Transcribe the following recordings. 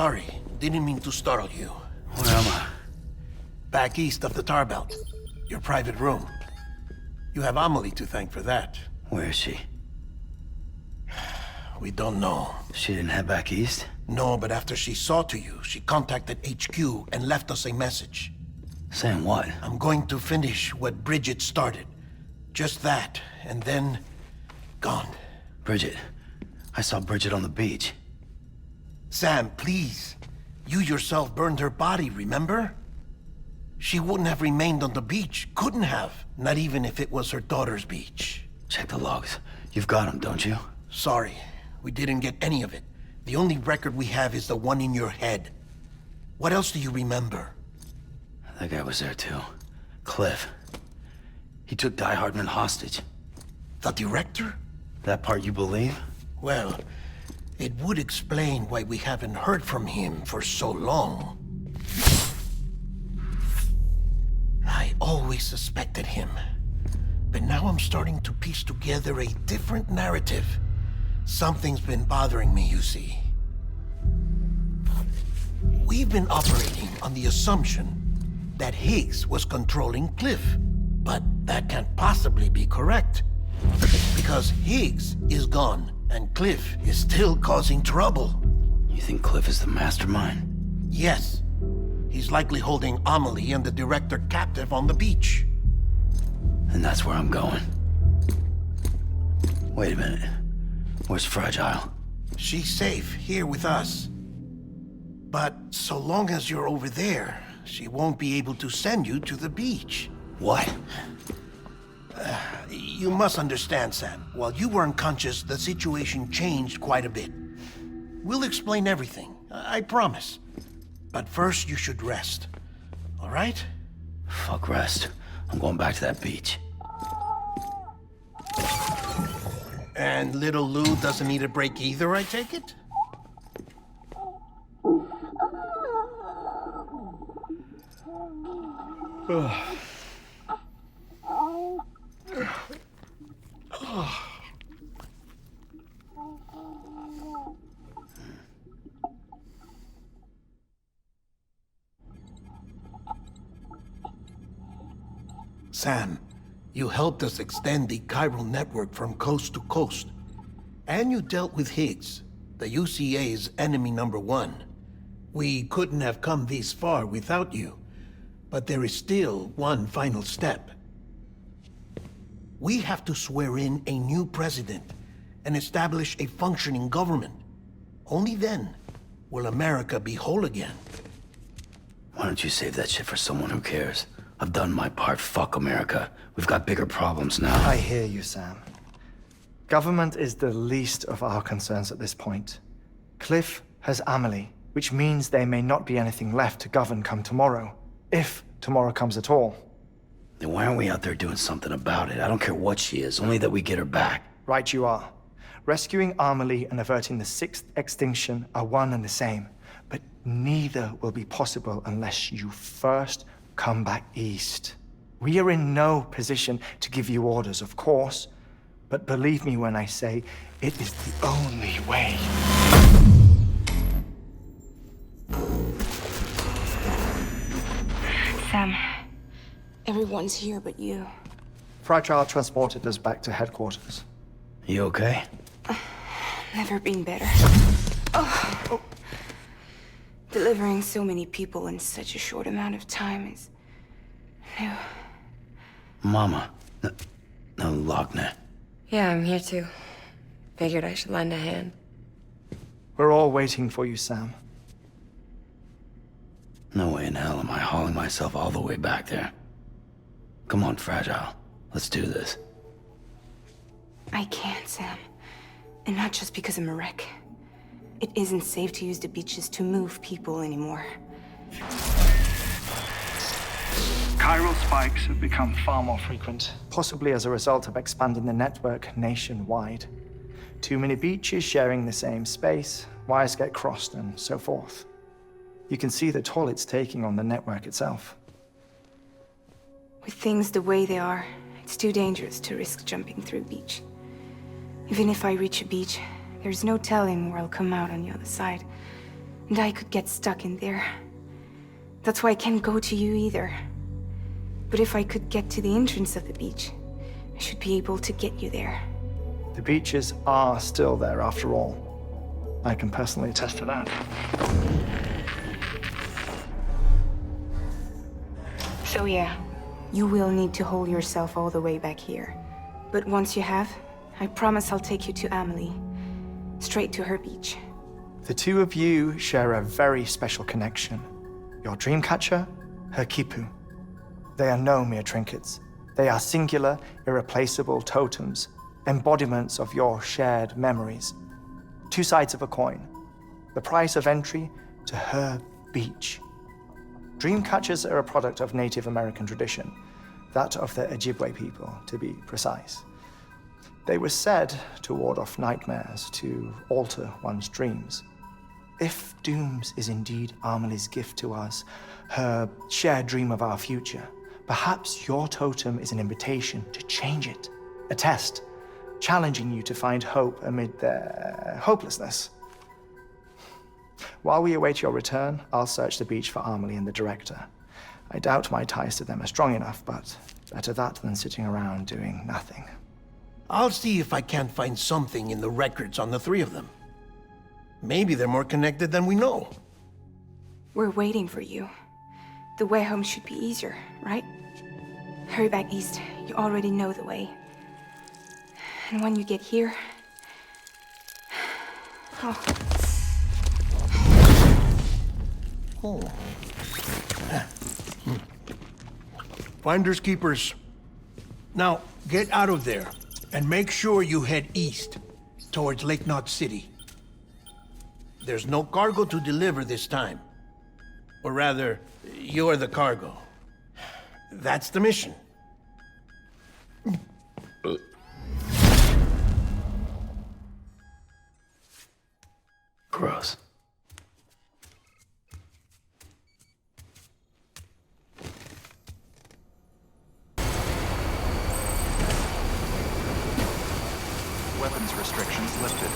Sorry, didn't mean to startle you. Where am I? Back east of the tar belt. Your private room. You have Amelie to thank for that. Where is she? We don't know. She didn't head back east? No, but after she saw to you, she contacted HQ and left us a message. Saying what? I'm going to finish what Bridget started. Just that, and then... gone. Bridget. I saw Bridget on the beach. Sam, please. You yourself burned her body, remember? She wouldn't have remained on the beach. Couldn't have. Not even if it was her daughter's beach. Check the logs. You've got them, don't you? Sorry. We didn't get any of it. The only record we have is the one in your head. What else do you remember? That guy was there too. Cliff. He took Die Hardman hostage. The director? That part you believe? Well, it would explain why we haven't heard from him for so long. I always suspected him. But now I'm starting to piece together a different narrative. Something's been bothering me, you see. We've been operating on the assumption that Higgs was controlling Cliff. But that can't possibly be correct. Because Higgs is gone, and Cliff is still causing trouble. You think Cliff is the mastermind? Yes. He's likely holding Amelie and the director captive on the beach. And that's where I'm going. Wait a minute. Where's Fragile? She's safe here with us. But so long as you're over there, she won't be able to send you to the beach. What? You must understand, Sam. While you were unconscious, the situation changed quite a bit. We'll explain everything, I promise. But first, you should rest. All right? Fuck rest. I'm going back to that beach. And little Lou doesn't need a break either, I take it? Sam, you helped us extend the chiral network from coast to coast. And you dealt with Higgs, the UCA's enemy #1. We couldn't have come this far without you. But there is still one final step. We have to swear in a new president and establish a functioning government. Only then will America be whole again. Why don't you save that shit for someone who cares? I've done my part. Fuck America. We've got bigger problems now. I hear you, Sam. Government is the least of our concerns at this point. Cliff has Amelie, which means there may not be anything left to govern come tomorrow. If tomorrow comes at all. Then why aren't we out there doing something about it? I don't care what she is, only that we get her back. Right you are. Rescuing Amelie and averting the 6th extinction are one and the same. But neither will be possible unless you first come back east. We are in no position to give you orders, of course. But believe me when I say, it is the only way. Sam, everyone's here but you. Fragile transported us back to headquarters. You okay? Never been better. Oh. Delivering so many people in such a short amount of time is new. Mama. No, Lochner. Yeah, I'm here too. Figured I should lend a hand. We're all waiting for you, Sam. No way in hell am I hauling myself all the way back there. Come on, Fragile. Let's do this. I can't, Sam. And not just because I'm a wreck. It isn't safe to use the beaches to move people anymore. Chiral spikes have become far more Frequent, possibly as a result of expanding the network nationwide. Too many beaches sharing the same space, wires get crossed, and so forth. You can see the toll it's taking on the network itself. With things the way they are, it's too dangerous to risk jumping through a beach. Even if I reach a beach, there's no telling where I'll come out on the other side. And I could get stuck in there. That's why I can't go to you either. But if I could get to the entrance of the beach, I should be able to get you there. The beaches are still there after all. I can personally attest to that. So yeah, you will need to hold yourself all the way back here. But once you have, I promise I'll take you to Amelie. Straight to her beach. The two of you share a very special connection. Your dreamcatcher, her quipu. They are no mere trinkets. They are singular, irreplaceable totems, embodiments of your shared memories. Two sides of a coin. The price of entry to her beach. Dreamcatchers are a product of Native American tradition, that of the Ojibwe people, to be precise. They were said to ward off nightmares, to alter one's dreams. If Dooms is indeed Amelie's gift to us, her shared dream of our future, perhaps your totem is an invitation to change it, a test, challenging you to find hope amid their hopelessness. While we await your return, I'll search the beach for Amelie and the director. I doubt my ties to them are strong enough, but better that than sitting around doing nothing. I'll see if I can't find something in the records on the three of them. Maybe they're more connected than we know. We're waiting for you. The way home should be easier, right? Hurry back east. You already know the way. And when you get here... Oh. Oh. Finders keepers. Now, get out of there, and make sure you head east, towards Lake Knot City. There's no cargo to deliver this time. Or rather, you're the cargo. That's the mission. Gross. Weapons restrictions lifted.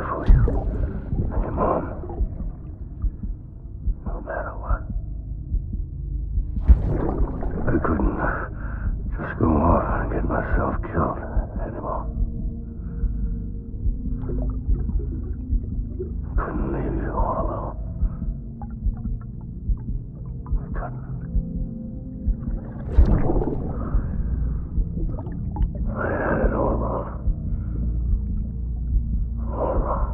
for you and your mom. No matter what. I couldn't just go off and get myself killed anymore. Couldn't leave you all alone. I couldn't. I had it all wrong. All wrong.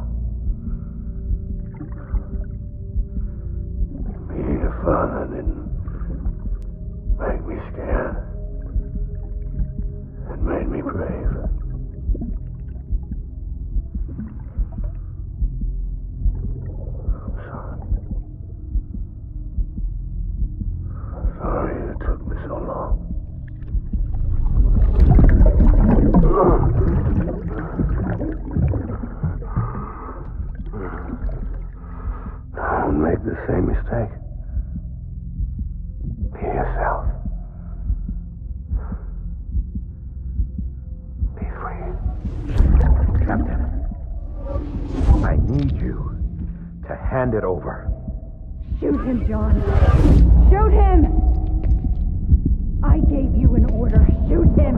Being a father didn't make me scared. It made me brave. I'm sorry. I'm sorry it took me so long. Don't make the same mistake. Be yourself. Be free. Captain, I need you to hand it over. Shoot him, John. Shoot him! I gave you an order. Shoot him!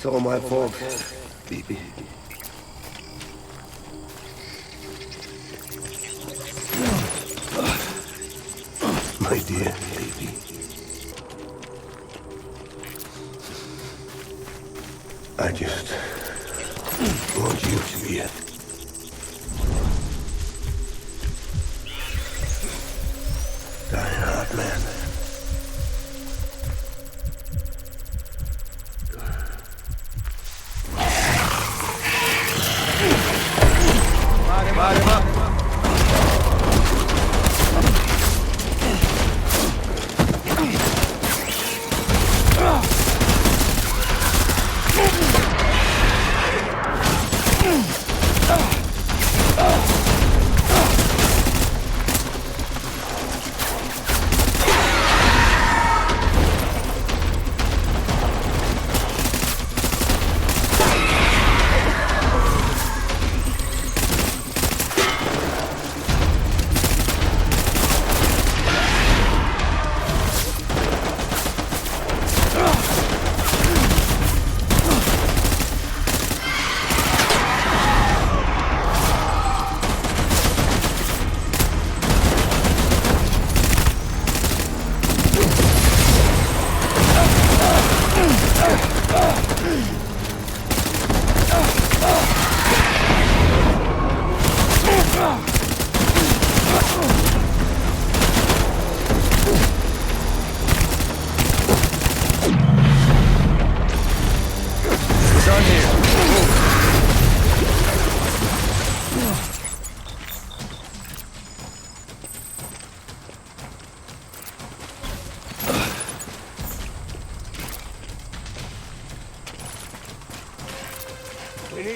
It's all my fault, baby. My dear baby. I just want you to be it. Die hard, man.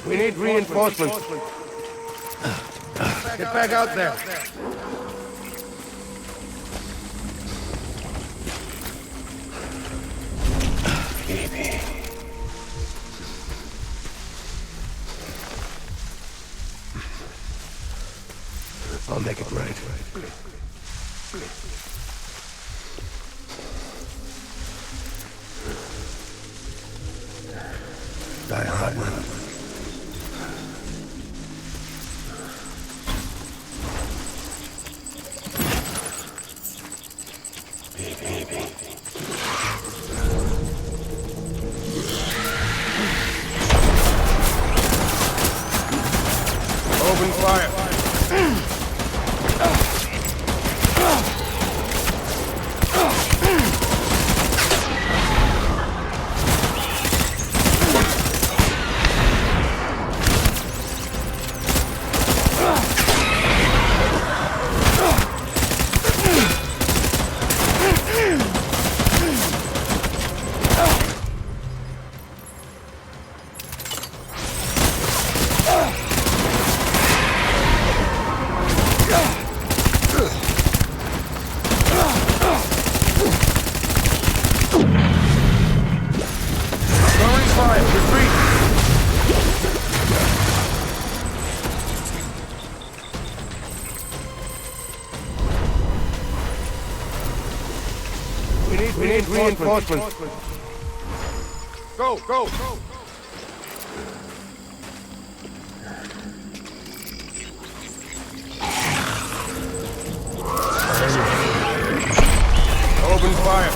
We need reinforcements. Get back out there. Baby. I'll make it right. Die hard, man. Baby. Open fire. We need reinforcements. Go! Open fire.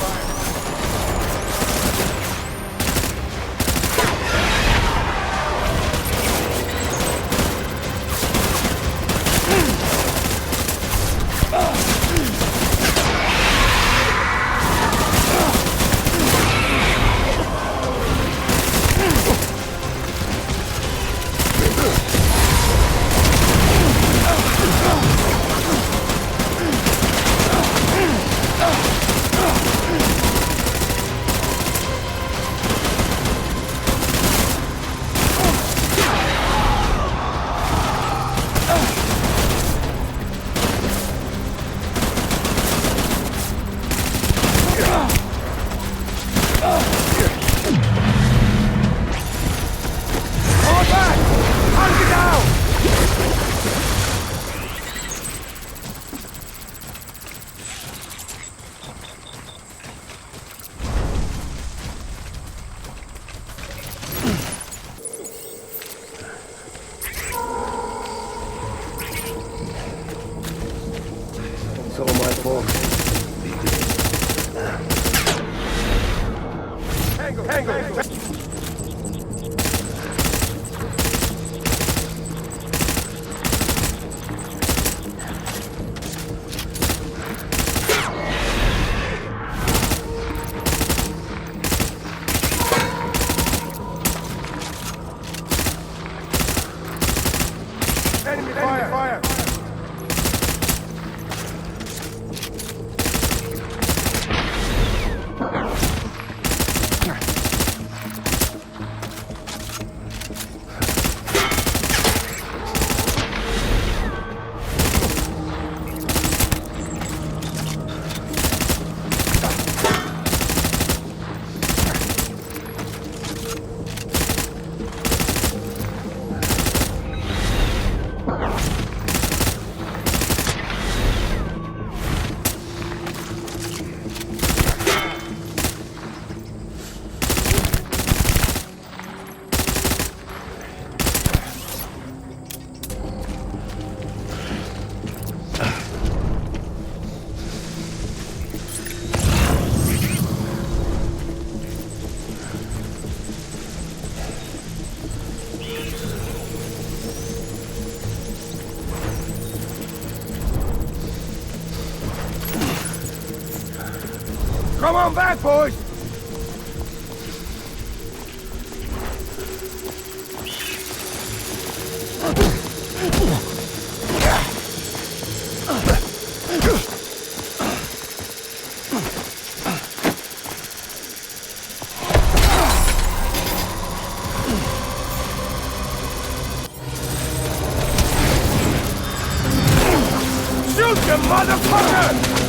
Come on back, boys! Shoot, you motherfucker!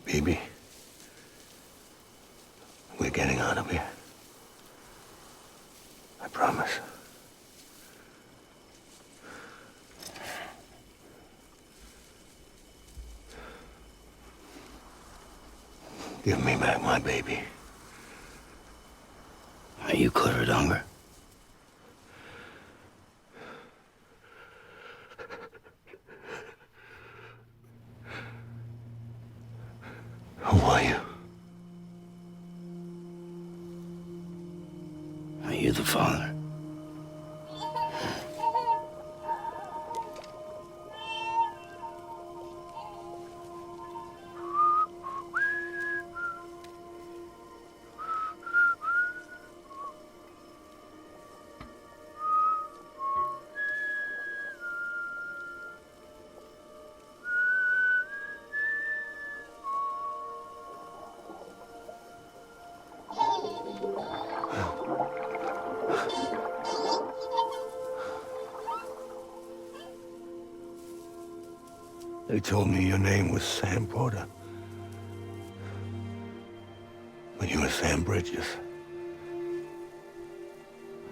Baby, we're getting out of here. I promise. Give me back my baby. Are you clear, Donger? Who are you? Are you the father? They told me your name was Sam Porter. But you were Sam Bridges.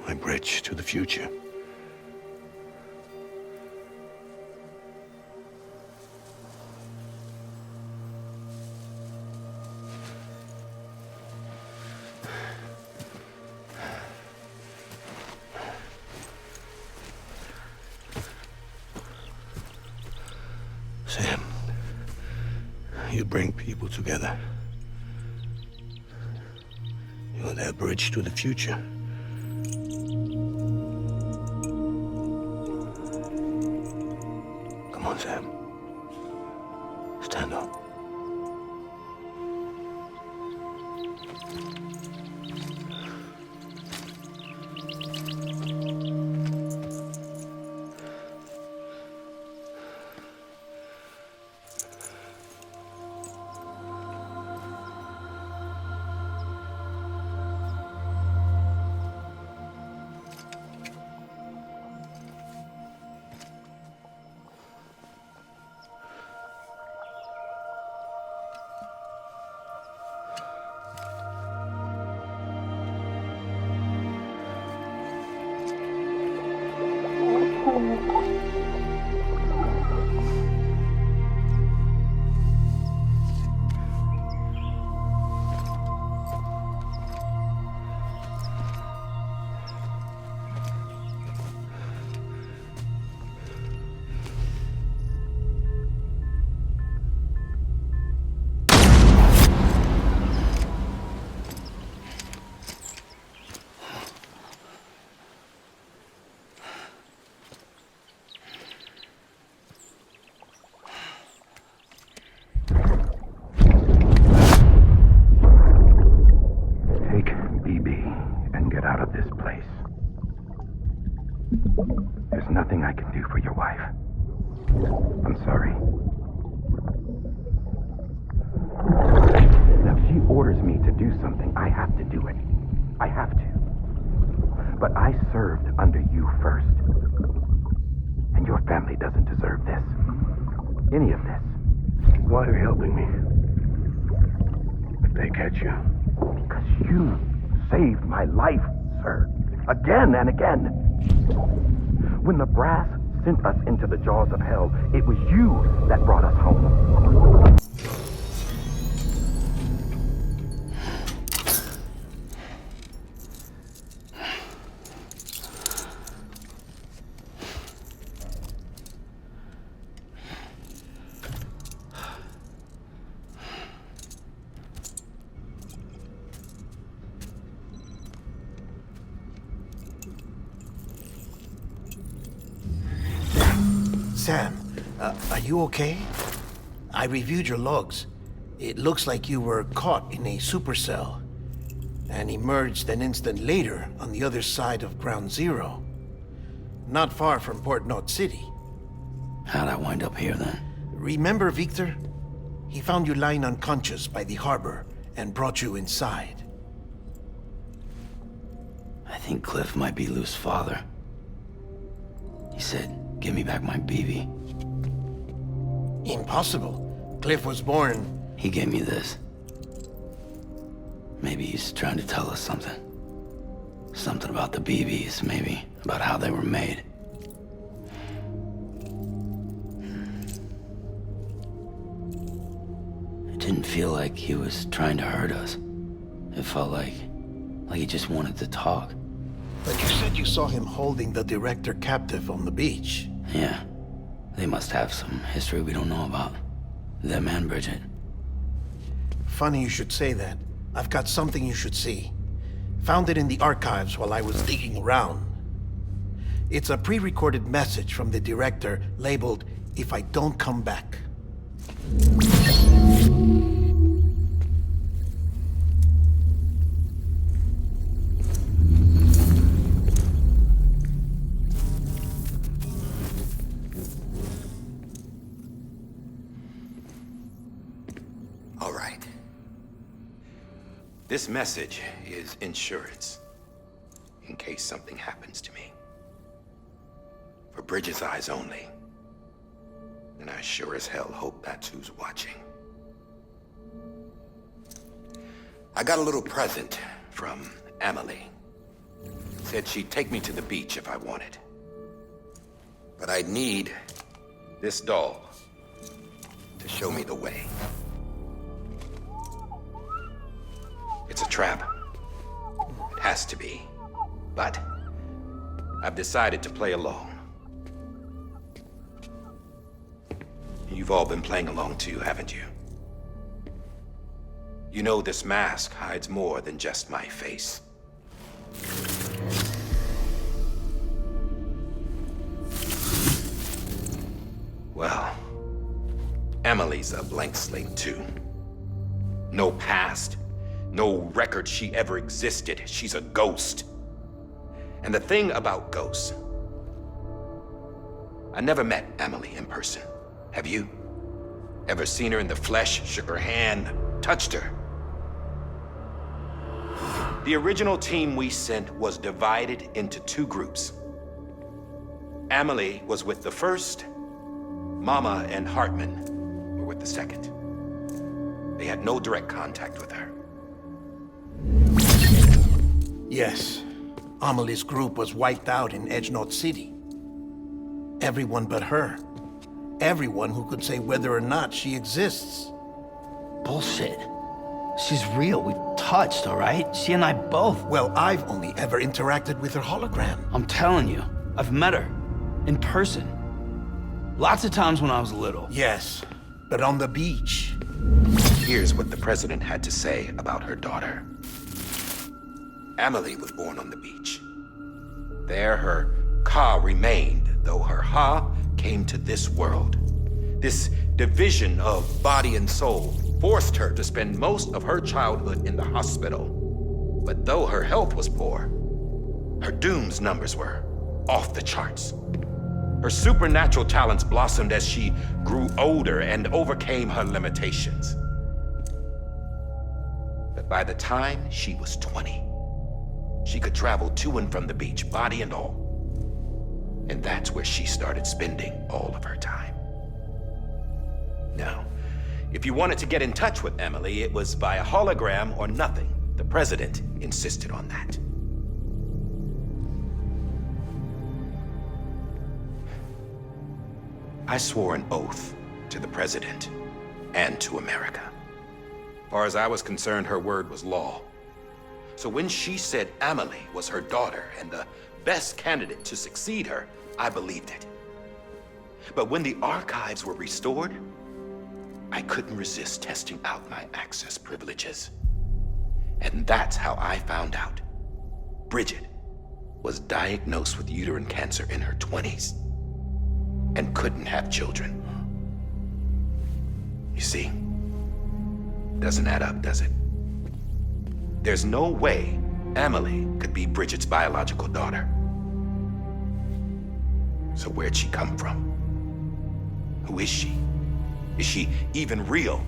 My bridge to the future. Sam, you bring people together. You're their bridge to the future. Come on, Sam. Stand up. me to do something, I have to do it. I have to. But I served under you first. And your family doesn't deserve this. Any of this. Why are you helping me? If they catch you. Because you saved my life, sir. Again and again. When the brass sent us into the jaws of hell, it was you that brought us home. Sam, are you okay? I reviewed your logs. It looks like you were caught in a supercell and emerged an instant later on the other side of Ground Zero. Not far from Port Knot City. How'd I wind up here then? Remember Victor? He found you lying unconscious by the harbor and brought you inside. I think Cliff might be Lou's father. He said, "Give me back my BB." Impossible. Cliff was born... He gave me this. Maybe he's trying to tell us something. Something about the BBs, maybe. About how they were made. It didn't feel like he was trying to hurt us. It felt like he just wanted to talk. But you said you saw him holding the director captive on the beach. Yeah. They must have some history we don't know about. Them and Bridget. Funny you should say that. I've got something you should see. Found it in the archives while I was digging around. It's a pre-recorded message from the director labeled, "If I don't come back." All right. This message is insurance, in case something happens to me. For Bridget's eyes only. And I sure as hell hope that's who's watching. I got a little present from Emily. Said she'd take me to the beach if I wanted. But I'd need this doll to show me the way. It's a trap. It has to be. But I've decided to play along. You've all been playing along too, haven't you? You know this mask hides more than just my face. Well, Emily's a blank slate too. No past, no record she ever existed. She's a ghost. And the thing about ghosts, I never met Emily in person. Have you? Ever seen her in the flesh, shook her hand, touched her? The original team we sent was divided into two groups. Emily was with the first, Mama and Hartman were with the second. They had no direct contact with her. Yes. Amelie's group was wiped out in Edge Knot City. Everyone but her. Everyone who could say whether or not she exists. Bullshit. She's real. We've touched, all right? She and I both. Well, I've only ever interacted with her hologram. I'm telling you, I've met her. In person. Lots of times when I was little. Yes, but on the beach. Here's what the president had to say about her daughter. Emily was born on the beach. There her Ka remained, though her Ha came to this world. This division of body and soul forced her to spend most of her childhood in the hospital. But though her health was poor, her Doom's numbers were off the charts. Her supernatural talents blossomed as she grew older and overcame her limitations. But By the time she was 20, she could travel to and from the beach, body and all. And that's where she started spending all of her time. Now, if you wanted to get in touch with Emily, it was via hologram or nothing. The president insisted on that. I swore an oath to the president and to America. As far as I was concerned, her word was law. So when she said Amelie was her daughter and the best candidate to succeed her, I believed it. But when the archives were restored, I couldn't resist testing out my access privileges. And that's how I found out Bridget was diagnosed with uterine cancer in her 20s and couldn't have children. You see, doesn't add up, does it? There's no way Amelie could be Bridget's biological daughter. So where'd she come from? Who is she? Is she even real?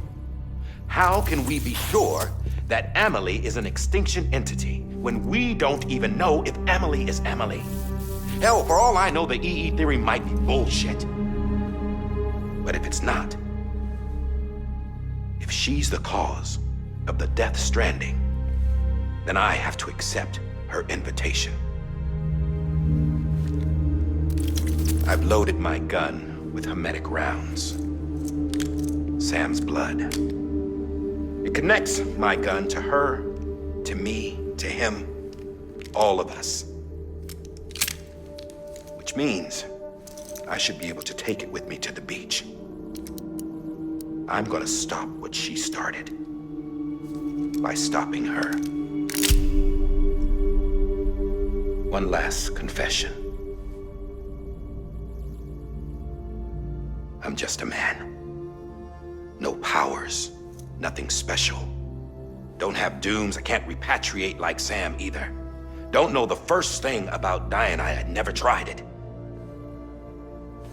How can we be sure that Amelie is an extinction entity when we don't even know if Amelie is Amelie? Hell, for all I know, the EE theory might be bullshit. But if it's not, if she's the cause of the death stranding, then I have to accept her invitation. I've loaded my gun with hermetic rounds. Sam's blood. It connects my gun to her, to me, to him, all of us. Which means I should be able to take it with me to the beach. I'm gonna stop what she started by stopping her. One last confession. I'm just a man. No powers, nothing special. Don't have dooms, I can't repatriate like Sam either. Don't know the first thing about dying, I had never tried it.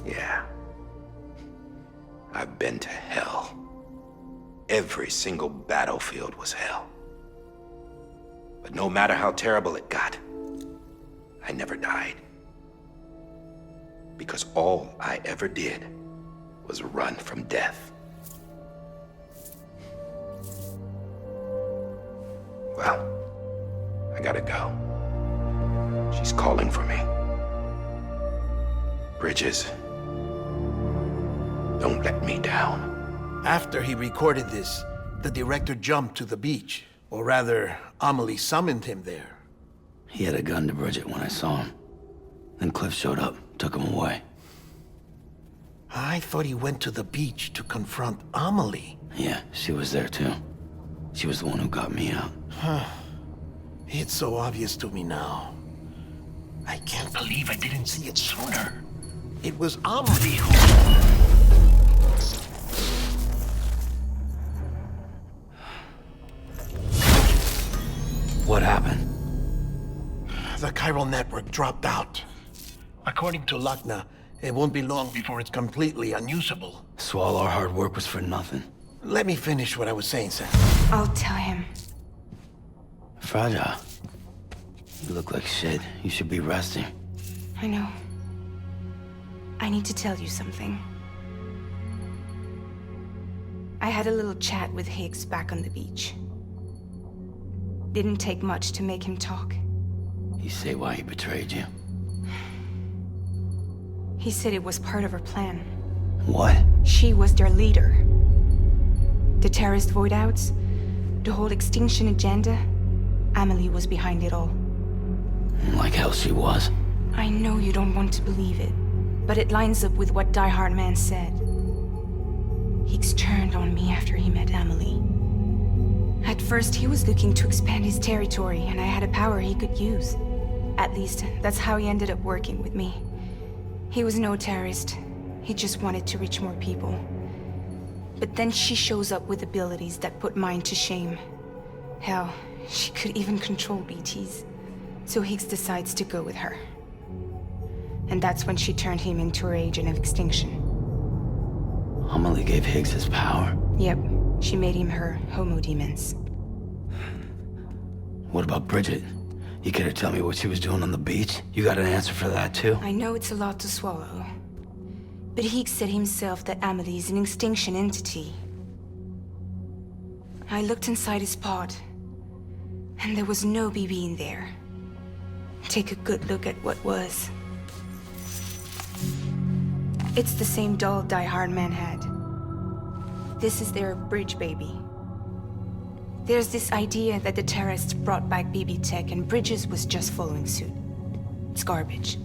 Yeah. I've been to hell. Every single battlefield was hell. But no matter how terrible it got, I never died. Because all I ever did was run from death. Well, I gotta go. She's calling for me. Bridges, don't let me down. After he recorded this, the director jumped to the beach. Or rather, Amelie summoned him there. He had a gun to Bridget when I saw him. Then Cliff showed up, took him away. I thought he went to the beach to confront Amelie. Yeah, she was there too. She was the one who got me out. It's so obvious to me now. I can't believe I didn't see it sooner. It was Amelie who... What happened? The chiral network dropped out. According to Lachna, it won't be long before it's completely unusable. So all our hard work was for nothing. Let me finish what I was saying, Sam. I'll tell him. Fragile. You look like shit. You should be resting. I know. I need to tell you something. I had a little chat with Higgs back on the beach. Didn't take much to make him talk. You say why he betrayed you? He said it was part of her plan. What? She was their leader. The terrorist void outs, the whole extinction agenda, Amelie was behind it all. Like hell she was. I know you don't want to believe it, but it lines up with what Die Hard Man said. Higgs turned on me after he met Amelie. At first, he was looking to expand his territory, and I had a power he could use. At least, that's how he ended up working with me. He was no terrorist. He just wanted to reach more people. But then she shows up with abilities that put mine to shame. Hell, she could even control BTs. So Higgs decides to go with her. And that's when she turned him into her agent of extinction. Amelie gave Higgs his power? Yep, she made him her homo demons. What about Bridget? You care to tell me what she was doing on the beach? You got an answer for that, too? I know it's a lot to swallow. But he said himself that Amelie is an extinction entity. I looked inside his pod, and there was no BB in there. Take a good look at what was. It's the same doll Die Hard Man had. This is their bridge baby. There's this idea that the terrorists brought back BB tech and Bridges was just following suit. It's garbage.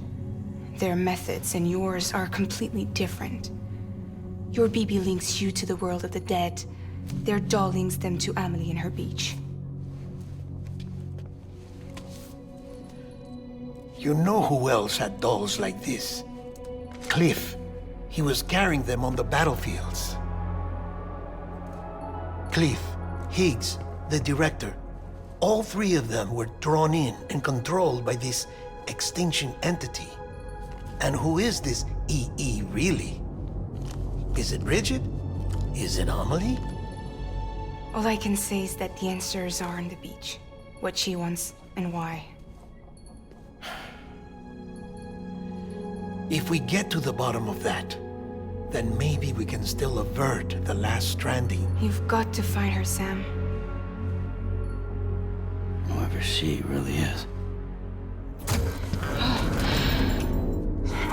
Their methods and yours are completely different. Your BB links you to the world of the dead. Their doll links them to Amelie and her beach. You know who else had dolls like this? Cliff. He was carrying them on the battlefields. Cliff, Higgs, the director. All three of them were drawn in and controlled by this extinction entity. And who is this EE really? Is it Bridget? Is it Amelie? All I can say is that the answers are on the beach. What she wants and why. If we get to the bottom of that, then maybe we can still avert the last stranding. You've got to find her, Sam. Whoever she really is.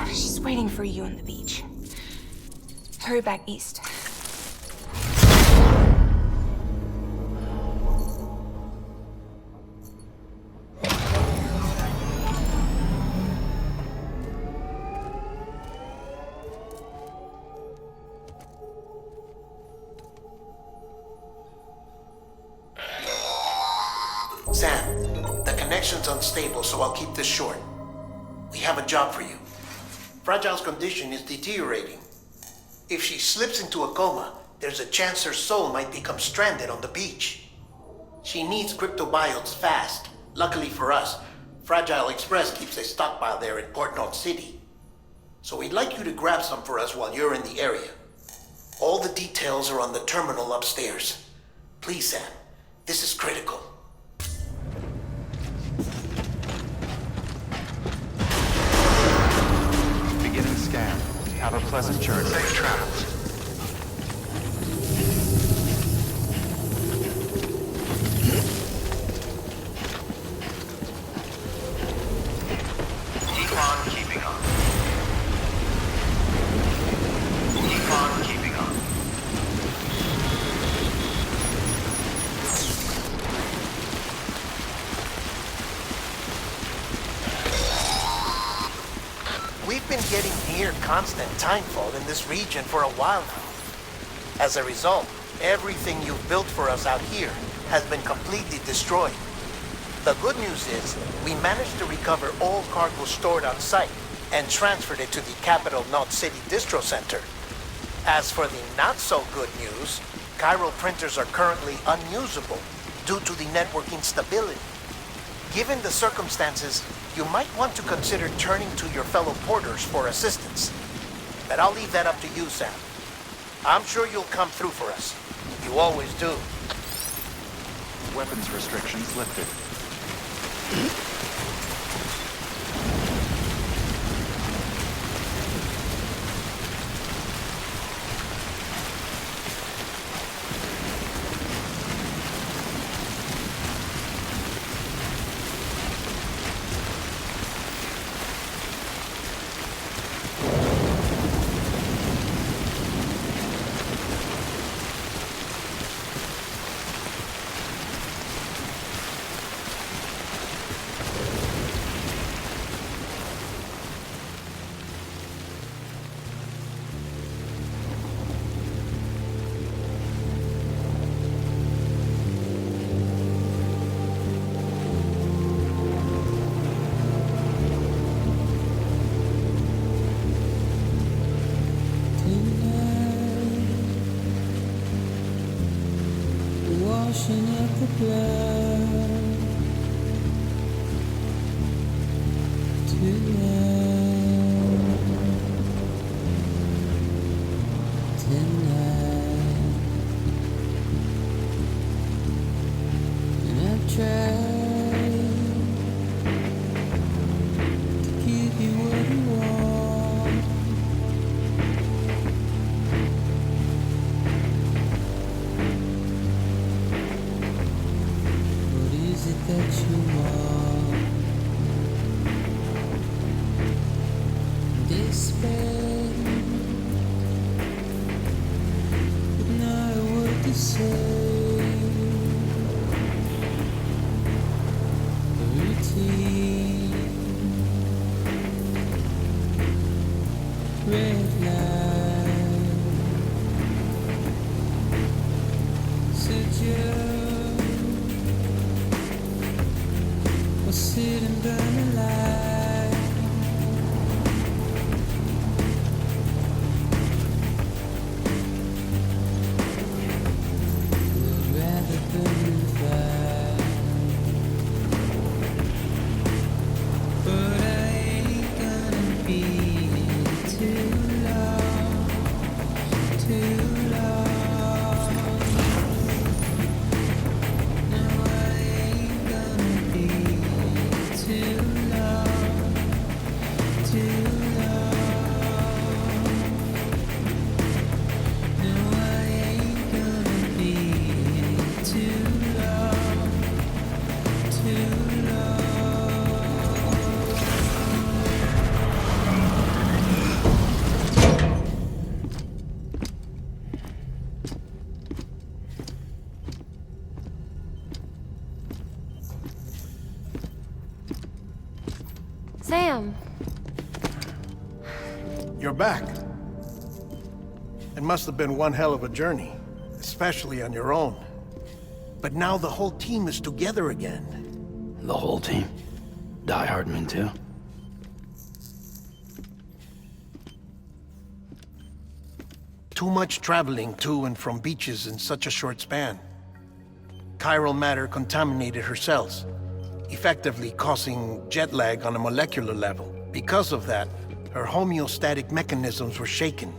She's waiting for you on the beach. Hurry back east. Sam, the connection's unstable, so I'll keep this short. We have a job for you. Fragile's condition is deteriorating. If she slips into a coma, there's a chance her soul might become stranded on the beach. She needs cryptobiotes fast. Luckily for us, Fragile Express keeps a stockpile there in Port North City. So we'd like you to grab some for us while you're in the area. All the details are on the terminal upstairs. Please, Sam, this is critical. Beginning scan. Have a pleasant journey. Safe travels. Keep on keeping on. Keep on keeping on. We've been getting near constant timefall in this region for a while now. As a result, everything you've built for us out here has been completely destroyed. The good news is, we managed to recover all cargo stored on site and transferred it to the Capital North City Distro Center. As for the not-so-good news, chiral printers are currently unusable due to the network instability. Given the circumstances, you might want to consider turning to your fellow porters for assistance. But I'll leave that up to you, Sam. I'm sure you'll come through for us. You always do. Weapons restrictions lifted. Washing up the blood tonight, and I've tried. that you are. Despair, but not a word to say. Routine, red light, suggest or sit and burn a light. Would rather burn the fire, but I ain't gonna be too long, too long. No, I ain't gonna be too long, too long. No, I ain't gonna be too long, too long. Sam, You're back. It must have been one hell of a journey, especially on your own. But now the whole team is together again. The whole team? Die Hard men too? Too much traveling to and from beaches in such a short span. Chiral matter contaminated her cells, effectively causing jet lag on a molecular level. Because of that, her homeostatic mechanisms were shaken.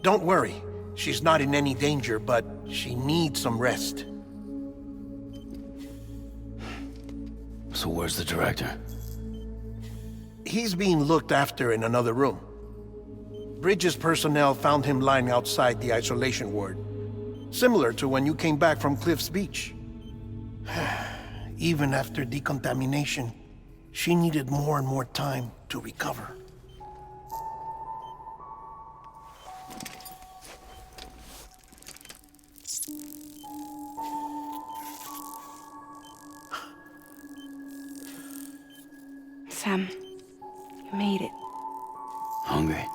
Don't worry, she's not in any danger, but she needs some rest. So where's the director? He's being looked after in another room. Bridges personnel found him lying outside the isolation ward, similar to when you came back from Cliff's Beach. Even after decontamination, she needed more and more time to recover. Sam, you made it. Hungry?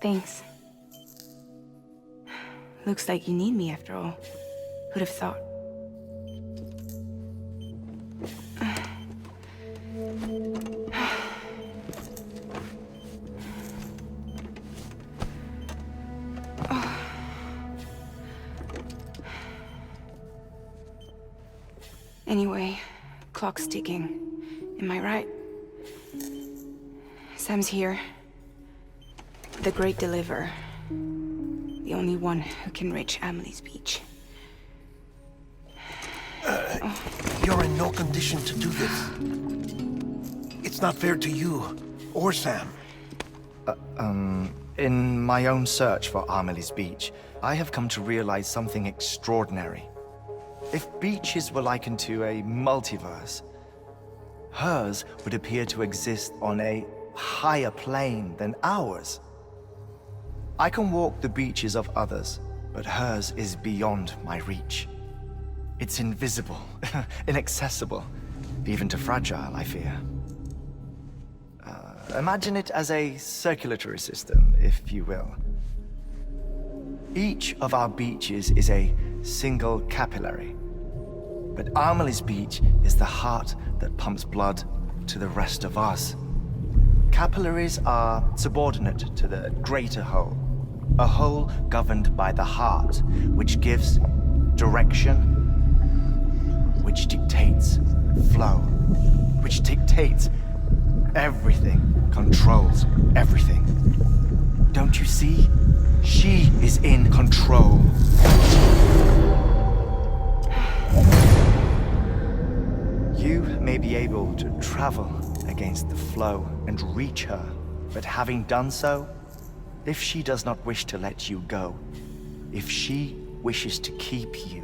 Thanks. Looks like you need me after all. Who'd have thought? Anyway, clock's ticking. Am I right? Sam's here. The Great Deliverer. The only one who can reach Amelie's beach. You're in no condition to do this. It's not fair to you or Sam. In my own search for Amelie's beach, I have come to realize something extraordinary. If beaches were likened to a multiverse, hers would appear to exist on a higher plane than ours. I can walk the beaches of others, but hers is beyond my reach. It's invisible, inaccessible, even to fragile, I fear. Imagine it as a circulatory system, if you will. Each of our beaches is a single capillary. But Amelie's beach is the heart that pumps blood to the rest of us. Capillaries are subordinate to the greater whole, a whole governed by the heart, which gives direction, which dictates flow, which dictates everything, controls everything. Don't you see? She is in control. You may be able to travel against the flow and reach her, But having done so, if she does not wish to let you go, if she wishes to keep you,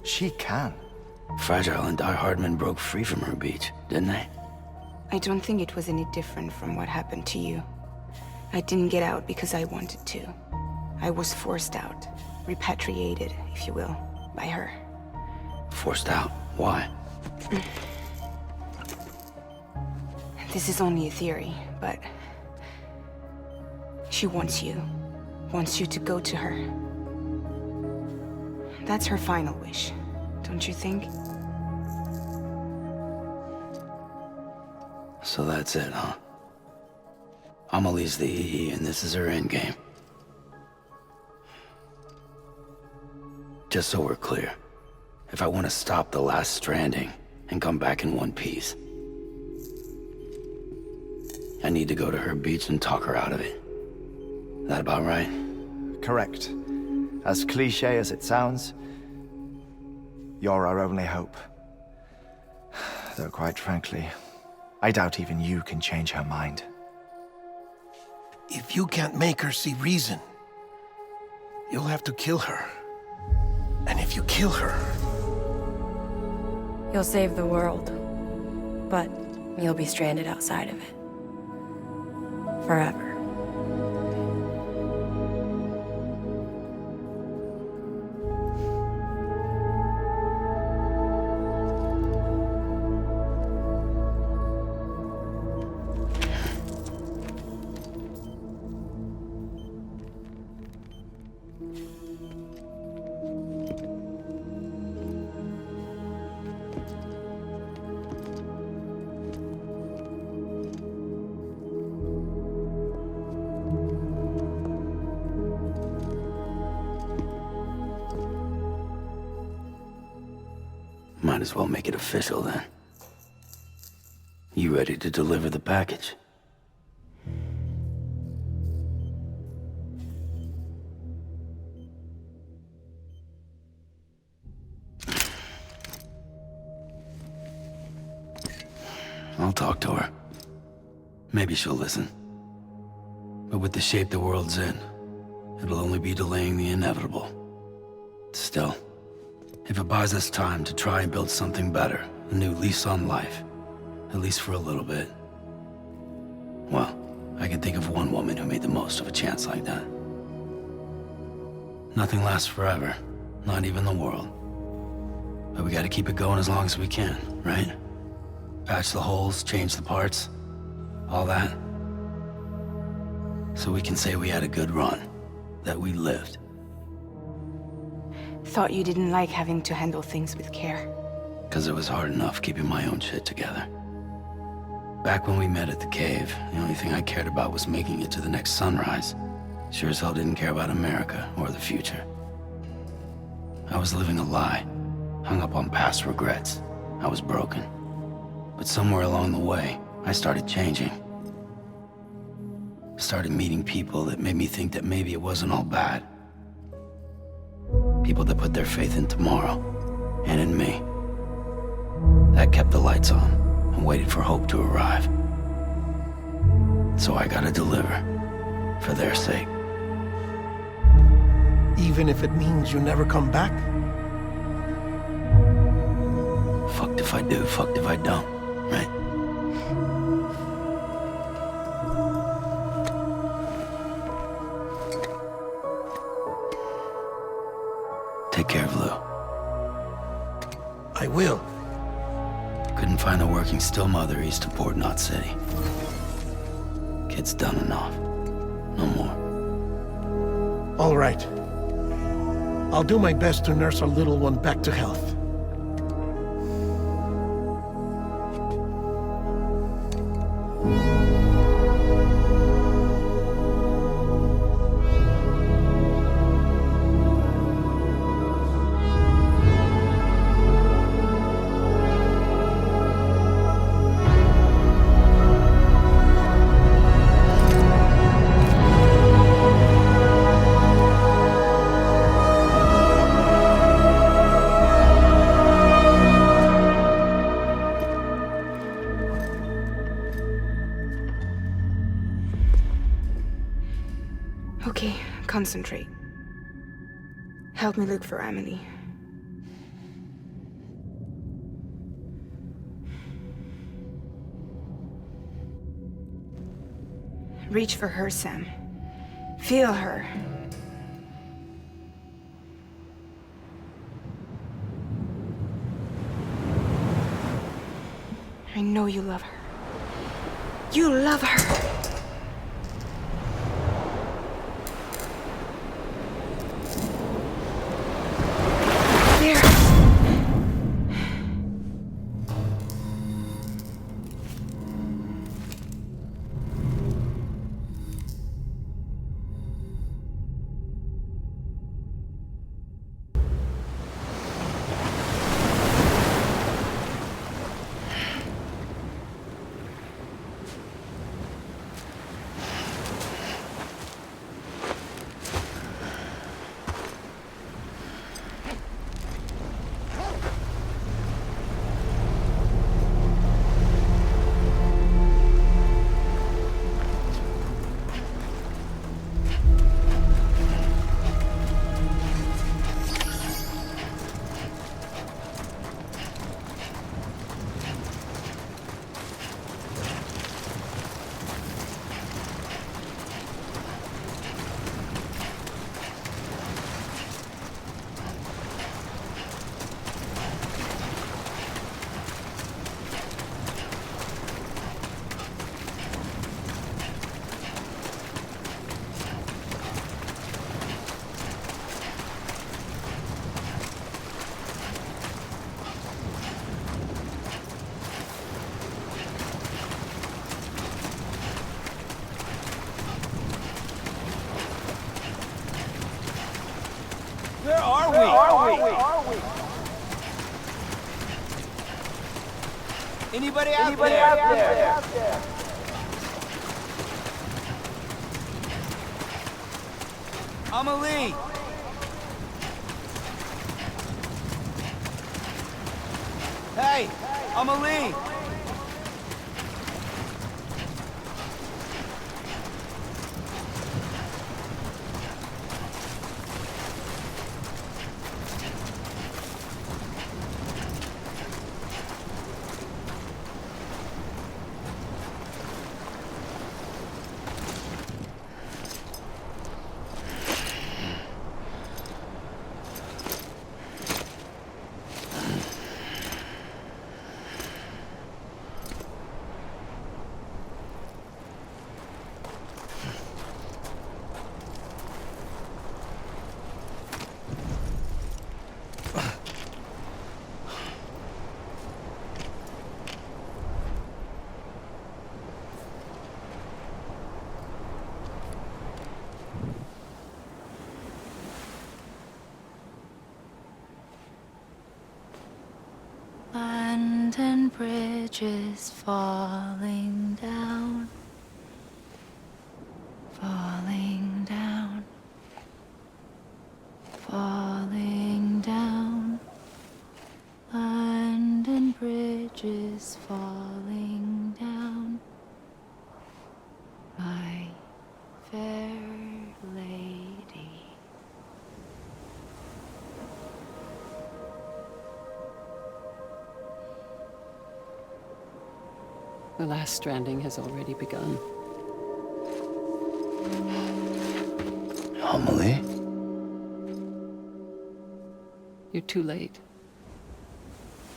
she can. Fragile and Die Hardman broke free from her beach, didn't they? I don't think it was any different from what happened to you. I didn't get out because I wanted to. I was forced out. Repatriated, if you will, by her. Forced out? Why? This is only a theory, but... she wants you. Wants you to go to her. That's her final wish, don't you think? So that's it, huh? Amelie's the EE, and this is her endgame. Just so we're clear, if I want to stop the last Stranding and come back in one piece, I need to go to her beach and talk her out of it. That about right? Correct. As cliche as it sounds, you're our only hope. Though quite frankly, I doubt even you can change her mind. If you can't make her see reason, you'll have to kill her. And if you kill her... You'll save the world, but you'll be stranded outside of it. Forever. Might as well make it official then. You ready to deliver the package? I'll talk to her. Maybe she'll listen. But with the shape the world's in, it'll only be delaying the inevitable. Still, if it buys us time to try and build something better, a new lease on life, at least for a little bit, well, I can think of one woman who made the most of a chance like that. Nothing lasts forever, not even the world. But we gotta keep it going as long as we can, right? Patch the holes, change the parts, all that. So we can say we had a good run, that we lived. Thought you didn't like having to handle things with care. 'Cause it was hard enough keeping my own shit together. Back when we met at the cave, the only thing I cared about was making it to the next sunrise. Sure as hell didn't care about America or the future. I was living a lie, hung up on past regrets. I was broken. But somewhere along the way, I started changing. Started meeting people that made me think that maybe it wasn't all bad. People that put their faith in tomorrow, and in me. That kept the lights on, and waited for hope to arrive. So I gotta deliver, for their sake. Even if it means you never come back? Fucked if I do, fucked if I don't, right? Take care of Lou. I will. Couldn't find a working still mother east of Port Knot City. Kid's done enough. No more. All right. I'll do my best to nurse our little one back to health. Okay, concentrate. Help me look for Amelie. Reach for her, Sam. Feel her. I know you love her. You love her! There! Where are we? Anybody out there? Amelie! Hey, Amelie! London Bridge is falling down, falling down, falling down. London Bridge is falling down, my fair lady. The last stranding has already begun. Amelie? You're too late.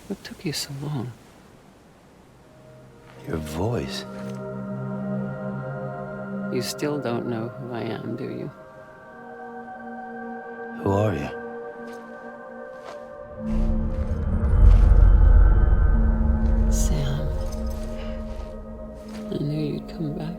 What took you so long? Your voice. You still don't know who I am, do you? Who are you? Sam. I knew you'd come back.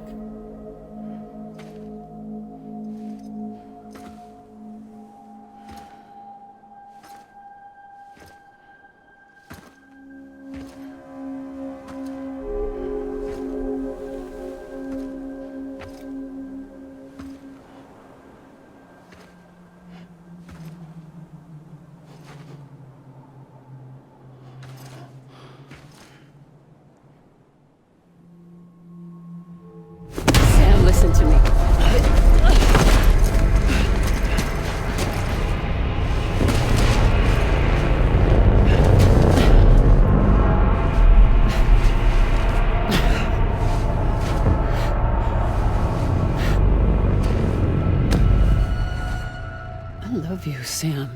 you, Sam.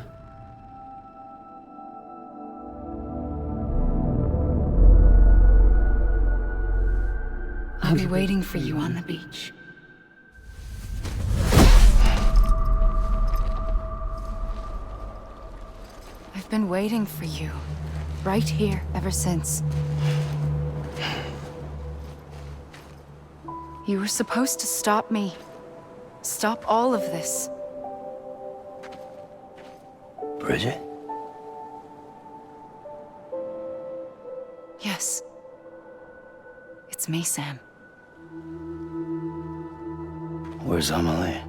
I'll be waiting for you on the beach. I've been waiting for you, right here, ever since. You were supposed to stop me. Stop all of this. Bridget? Yes. It's me, Sam. Where's Amelie?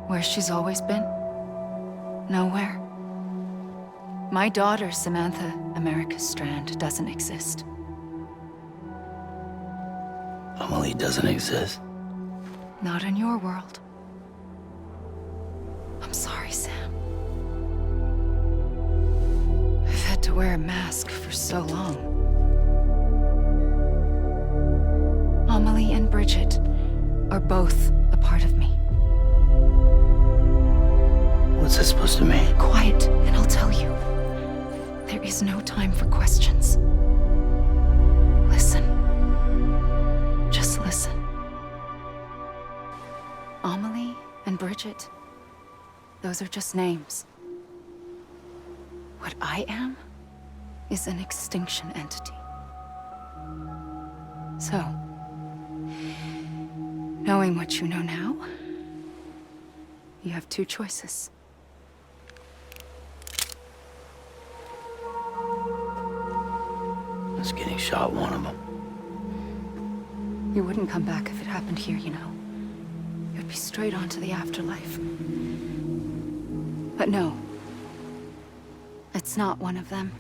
Where she's always been. Nowhere. My daughter, Samantha America Strand, doesn't exist. Amelie doesn't exist? Not in your world. I'm sorry, Sam. I've had to wear a mask for so long. Amelie and Bridget are both a part of me. What's that supposed to mean? Quiet, and I'll tell you. There is no time for questions. Listen. Just listen. Amelie and Bridget, those are just names. What I am is an extinction entity. So, knowing what you know now, you have two choices. Is getting shot one of them? You wouldn't come back if it happened here, you know. You'd be straight on to the afterlife. But no. It's not one of them.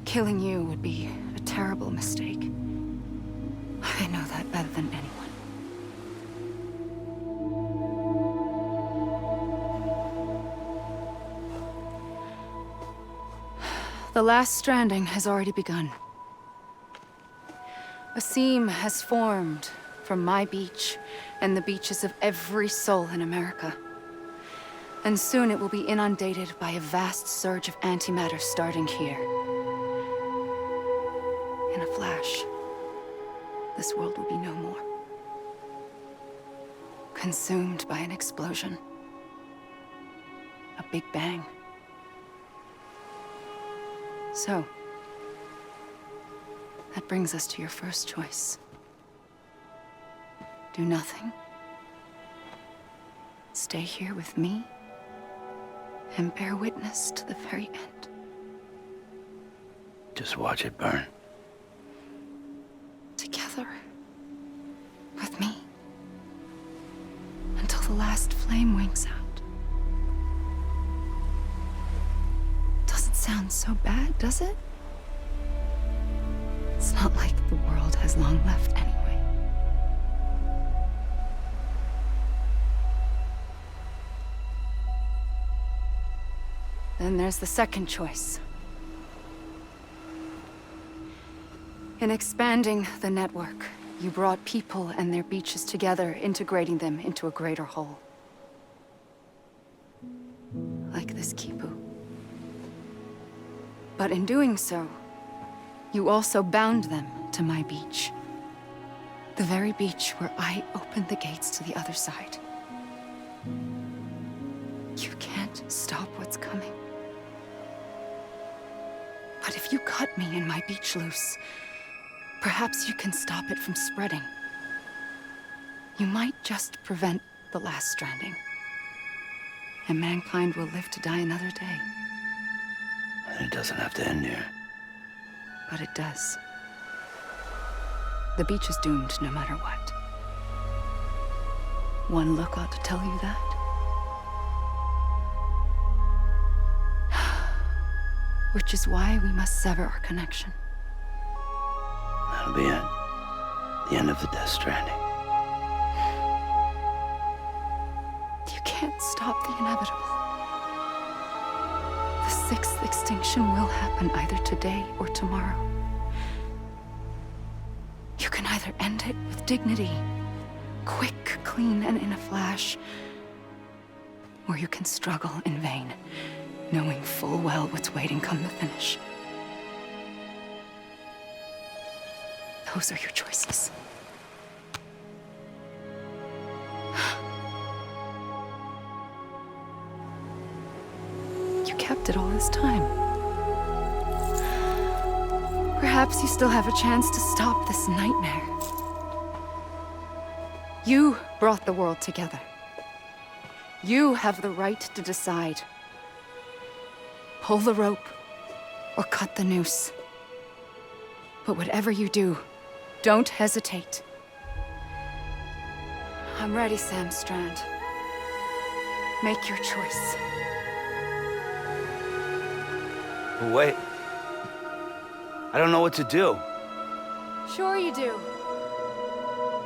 Killing you would be a terrible mistake. I know that better than anyone. The last stranding has already begun. A seam has formed from my beach and the beaches of every soul in America. And soon it will be inundated by a vast surge of antimatter starting here. In a flash, this world will be no more. Consumed by an explosion. A big bang. So, that brings us to your first choice. Do nothing. Stay here with me and bear witness to the very end. Just watch it burn. Together. With me. Until the last flame winks out. Doesn't sound so bad, does it? It's not like the world has long left anyway. Then there's the second choice. In expanding the network, you brought people and their beaches together, integrating them into a greater whole. Like this Kipu. But in doing so, you also bound them to my beach. The very beach where I opened the gates to the other side. You can't stop what's coming. But if you cut me and my beach loose, perhaps you can stop it from spreading. You might just prevent the last stranding. And mankind will live to die another day. And it doesn't have to end here. But it does. The beach is doomed no matter what. One look ought to tell you that. Which is why we must sever our connection. That'll be it. The end of the Death Stranding. You can't stop the inevitable. The sixth extinction will happen either today or tomorrow. You can either end it with dignity, quick, clean, and in a flash, or you can struggle in vain, knowing full well what's waiting come the finish. Those are your choices. You kept it all this time. Perhaps you still have a chance to stop this nightmare. You brought the world together. You have the right to decide. Pull the rope or cut the noose. But whatever you do, don't hesitate. I'm ready, Sam Strand. Make your choice. Wait. I don't know what to do. Sure you do.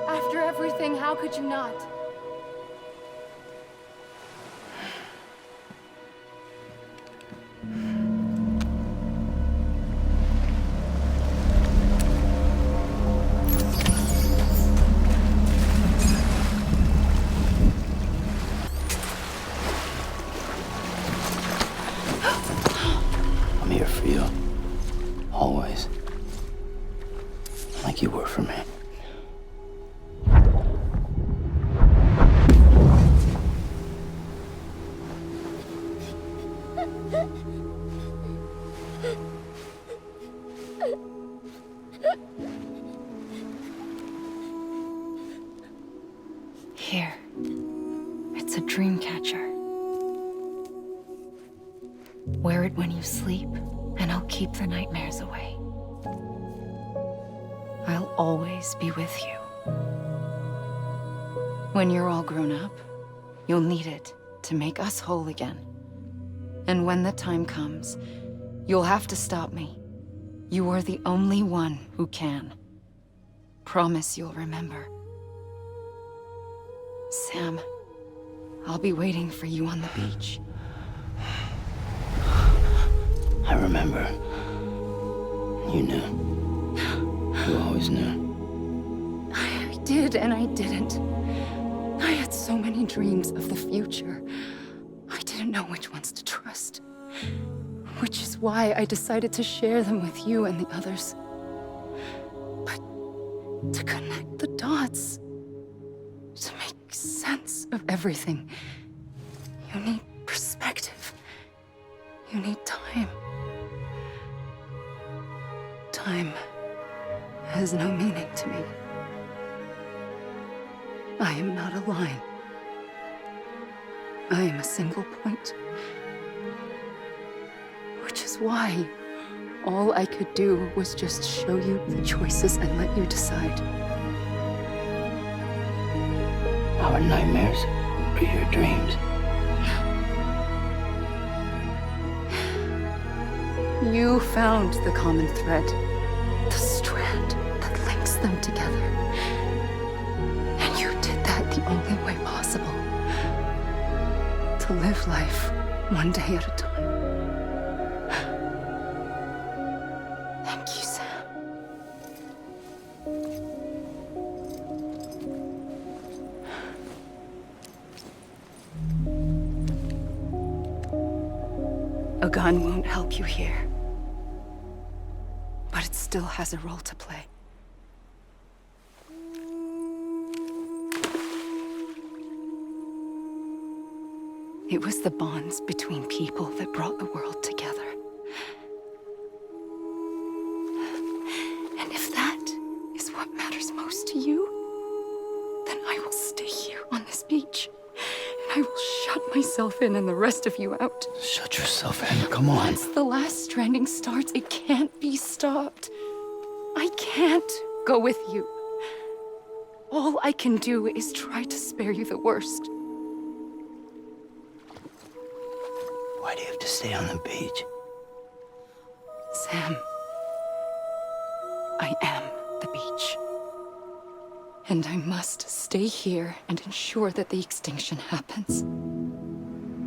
After everything, how could you not? I'm here for you. Always. Like you were for me. Here. It's a dream catcher. Wear it when you sleep, and I'll keep the nightmares away. I'll always be with you. When you're all grown up, you'll need it to make us whole again. And when the time comes, you'll have to stop me. You are the only one who can. Promise you'll remember. Sam, I'll be waiting for you on the beach. I remember. You knew. You always knew. I did and I didn't. I had so many dreams of the future. I didn't know which ones to trust. Which is why I decided to share them with you and the others. But to connect the dots, to make sense of everything, you need perspective. You need time. Time has no meaning to me. I am not a line. I am a single point. Which is why all I could do was just show you the choices and let you decide. Our nightmares are your dreams. You found the common thread, the strand that links them together. And you did that the only way possible. To live life one day at a time. Thank you, Sam. A gun won't help you here. But it still has a role to play. It was the bonds between people that brought the world together. And if that is what matters most to you, then I will stay here on this beach. And I will shut myself in and the rest of you out. Shut yourself in, come on. Once the last stranding starts, it can't be stopped. I can't go with you. All I can do is try to spare you the worst. Why do you have to stay on the beach? Sam, I am the beach. And I must stay here and ensure that the extinction happens.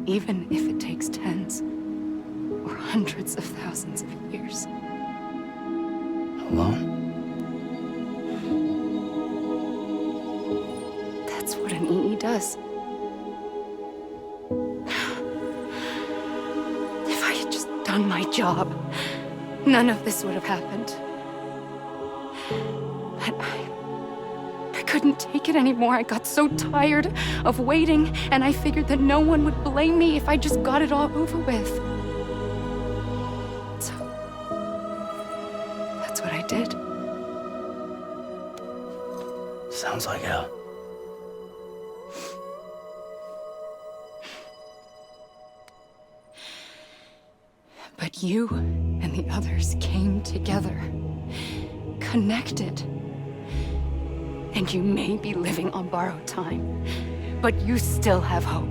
Even if it takes tens or hundreds of thousands of years. Alone? That's what an EE does. done my job, none of this would have happened. But I couldn't take it anymore. I got so tired of waiting, and I figured that no one would blame me if I just got it all over with. So, that's what I did. Sounds like hell. But you and the others came together, connected. And you may be living on borrowed time, but you still have hope.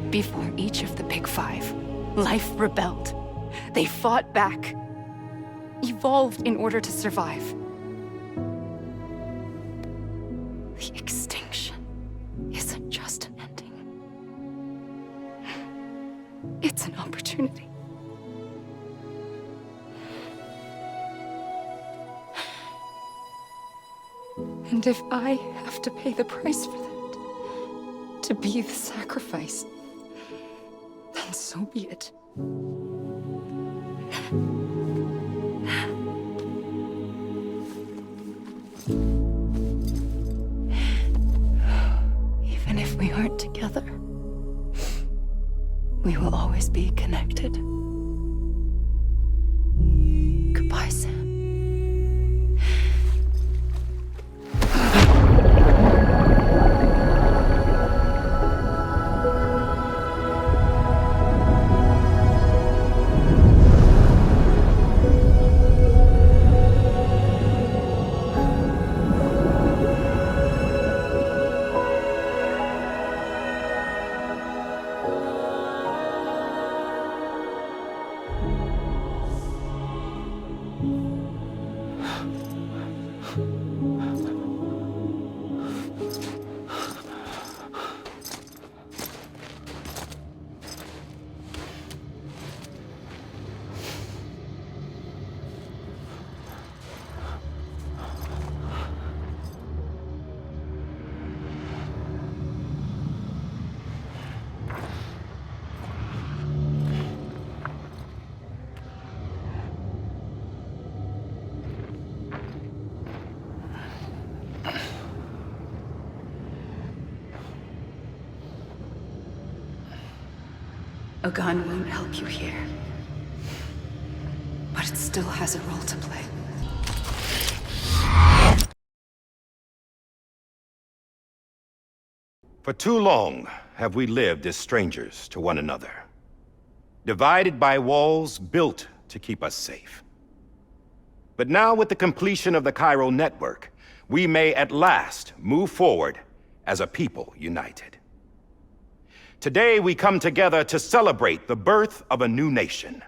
Before each of the Big Five, life rebelled. They fought back, evolved in order to survive. The extinction isn't just an ending. It's an opportunity. And if I have to pay the price for that, to be the sacrifice, then so be it. Even if we aren't together, we will always be connected. Goodbye, Sam. A gun won't help you here, but it still has a role to play. For too long have we lived as strangers to one another, divided by walls built to keep us safe. But now, with the completion of the chiral network, we may at last move forward as a people united. Today, we come together to celebrate the birth of a new nation.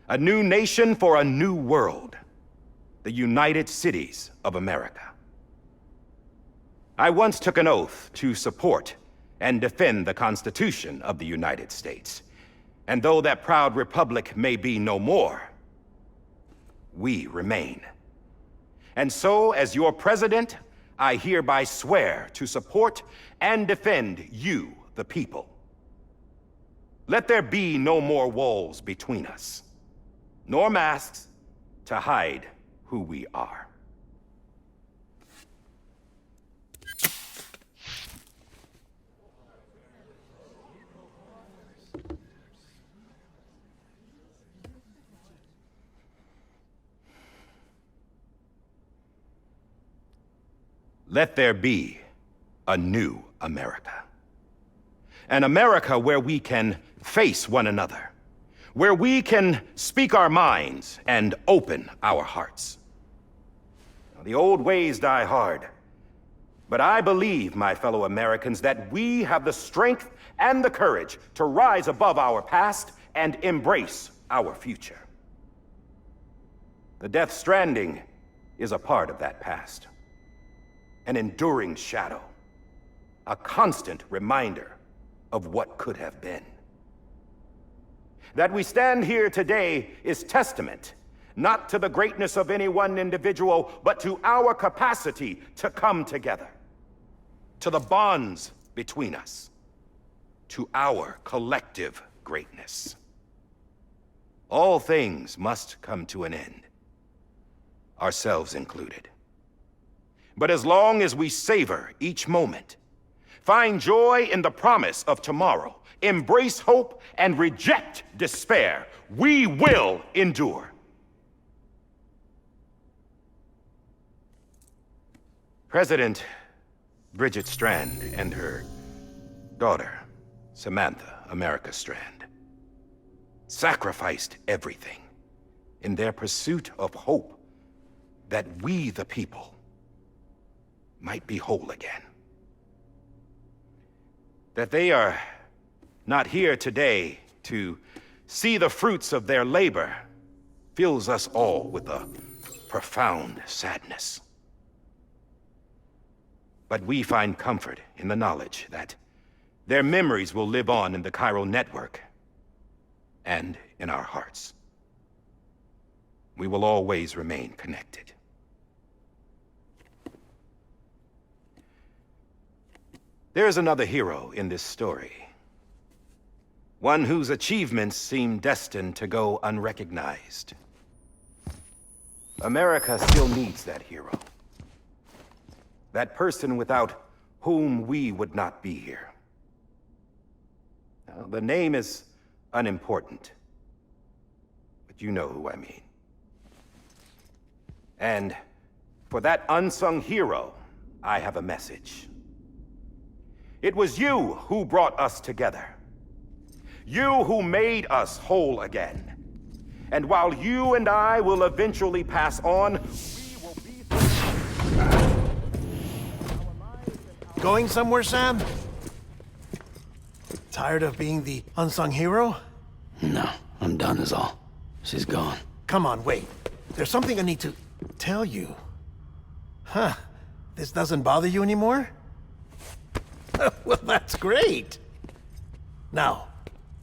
A new nation for a new world. The United Cities of America. I once took an oath to support and defend the Constitution of the United States. And though that proud republic may be no more, we remain. And so, as your president, I hereby swear to support and defend you, the people. Let there be no more walls between us, nor masks to hide who we are. Let there be a new America. An America where we can face one another, where we can speak our minds and open our hearts. Now, the old ways die hard, but I believe, my fellow Americans, that we have the strength and the courage to rise above our past and embrace our future. The Death Stranding is a part of that past. An enduring shadow, a constant reminder of what could have been. That we stand here today is testament, not to the greatness of any one individual, but to our capacity to come together, to the bonds between us, to our collective greatness. All things must come to an end, ourselves included. But as long as we savor each moment, find joy in the promise of tomorrow, embrace hope, and reject despair, we will endure. President Bridget Strand and her daughter, Samantha America Strand, sacrificed everything in their pursuit of hope that we, the people, might be whole again. That they are not here today to see the fruits of their labor fills us all with a profound sadness. But we find comfort in the knowledge that their memories will live on in the chiral network and in our hearts. We will always remain connected. There's another hero in this story. One whose achievements seem destined to go unrecognized. America still needs that hero. That person without whom we would not be here. Now, the name is unimportant, but you know who I mean. And for that unsung hero, I have a message. It was you who brought us together. You who made us whole again. And while you and I will eventually pass on, we will be... Going somewhere, Sam? Tired of being the unsung hero? No, I'm done is all. She's gone. Come on, wait. There's something I need to tell you. Huh. This doesn't bother you anymore? Well, that's great. Now,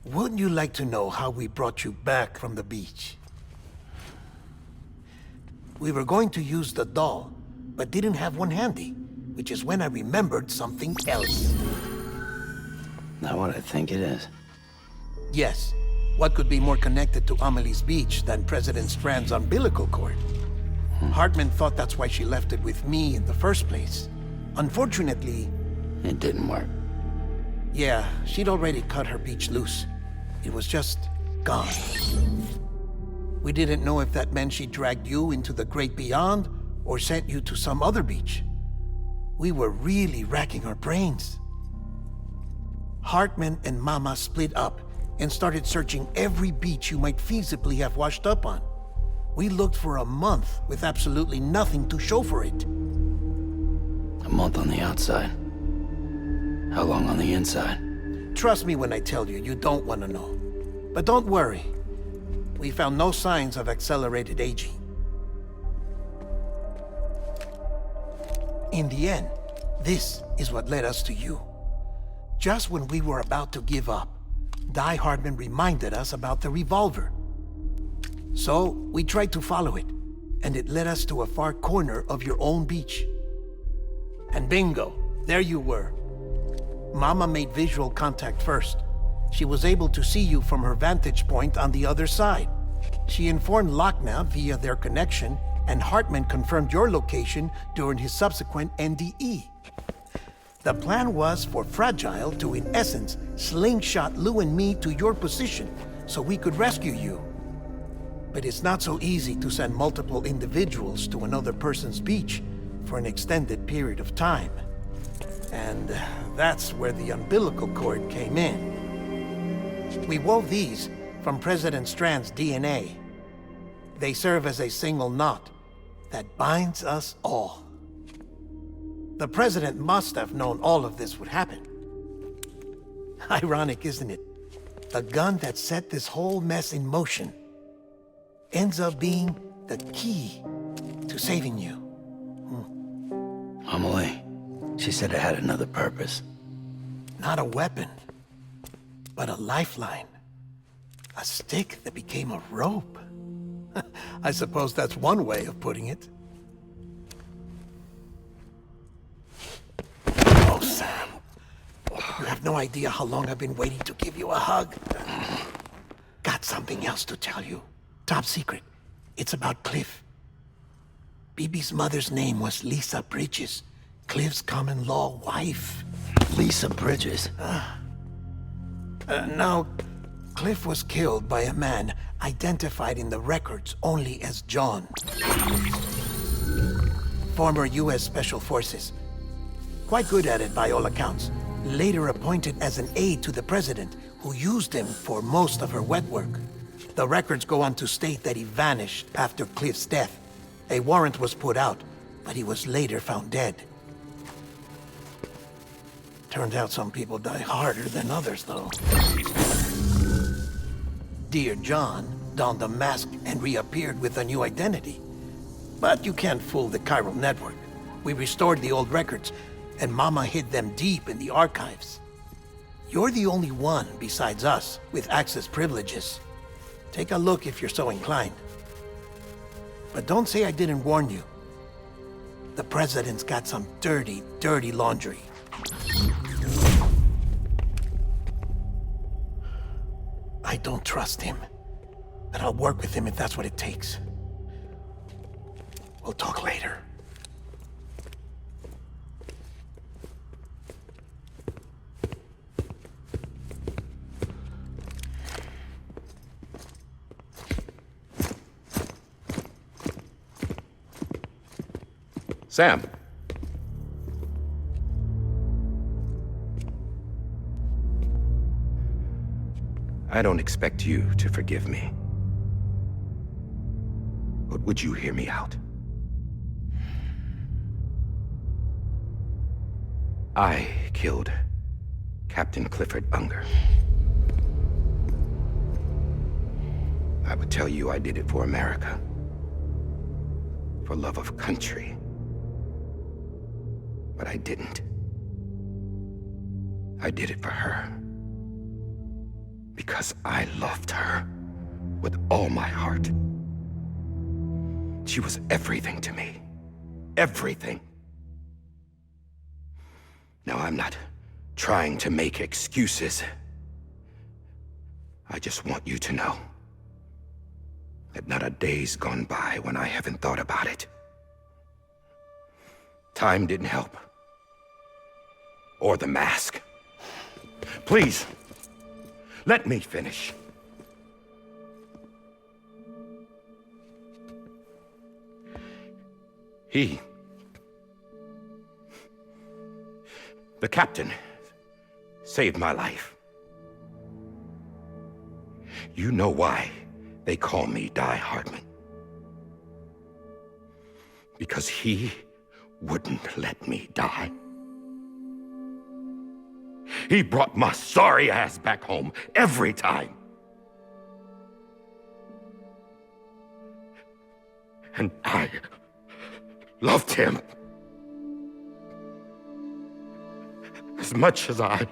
wouldn't you like to know how we brought you back from the beach? We were going to use the doll, but didn't have one handy, which is when I remembered something else. Not what I think it is. Yes. What could be more connected to Amelie's beach than President Strand's umbilical cord? Hartman thought that's why she left it with me in the first place. Unfortunately... It didn't work. Yeah, she'd already cut her beach loose. It was just gone. We didn't know if that meant she dragged you into the great beyond or sent you to some other beach. We were really racking our brains. Hartman and Mama split up and started searching every beach you might feasibly have washed up on. We looked for a month with absolutely nothing to show for it. A month on the outside. How long on the inside? Trust me when I tell you, you don't want to know. But don't worry. We found no signs of accelerated aging. In the end, this is what led us to you. Just when we were about to give up, Die Hardman reminded us about the revolver. So, we tried to follow it, and it led us to a far corner of your own beach. And bingo, there you were. Mama made visual contact first. She was able to see you from her vantage point on the other side. She informed Lochna via their connection, and Hartman confirmed your location during his subsequent NDE. The plan was for Fragile to, in essence, slingshot Lou and me to your position so we could rescue you. But it's not so easy to send multiple individuals to another person's beach for an extended period of time. And that's where the umbilical cord came in. We wove these from President Strand's DNA. They serve as a single knot that binds us all. The President must have known all of this would happen. Ironic, isn't it? The gun that set this whole mess in motion ends up being the key to saving you. Amelie, she said it had another purpose. Not a weapon, but a lifeline. A stick that became a rope. I suppose that's one way of putting it. Oh, Sam. You have no idea how long I've been waiting to give you a hug. Got got something else to tell you. Top secret. It's about Cliff. BB's mother's name was Lisa Bridges, Cliff's common-law wife. Lisa Bridges? Now, Cliff was killed by a man identified in the records only as John. Former U.S. Special Forces. Quite good at it by all accounts. Later appointed as an aide to the president, who used him for most of her wet work. The records go on to state that he vanished after Cliff's death. A warrant was put out, but he was later found dead. Turned out some people die harder than others, though. Dear John donned a mask and reappeared with a new identity. But you can't fool the chiral network. We restored the old records, and Mama hid them deep in the archives. You're the only one, besides us, with access privileges. Take a look if you're so inclined. But don't say I didn't warn you. The president's got some dirty, dirty laundry. I don't trust him, but I'll work with him if that's what it takes. We'll talk later. Sam. I don't expect you to forgive me. But would you hear me out? I killed Captain Clifford Unger. I would tell you I did it for America. For love of country. But I didn't. I did it for her. Because I loved her with all my heart. She was everything to me. Everything. Now, I'm not trying to make excuses. I just want you to know that not a day's gone by when I haven't thought about it. Time didn't help. Or the mask. Please, let me finish. The captain, saved my life. You know why they call me Die Hardman. Because he wouldn't let me die. He brought my sorry ass back home every time. And I loved him as much as I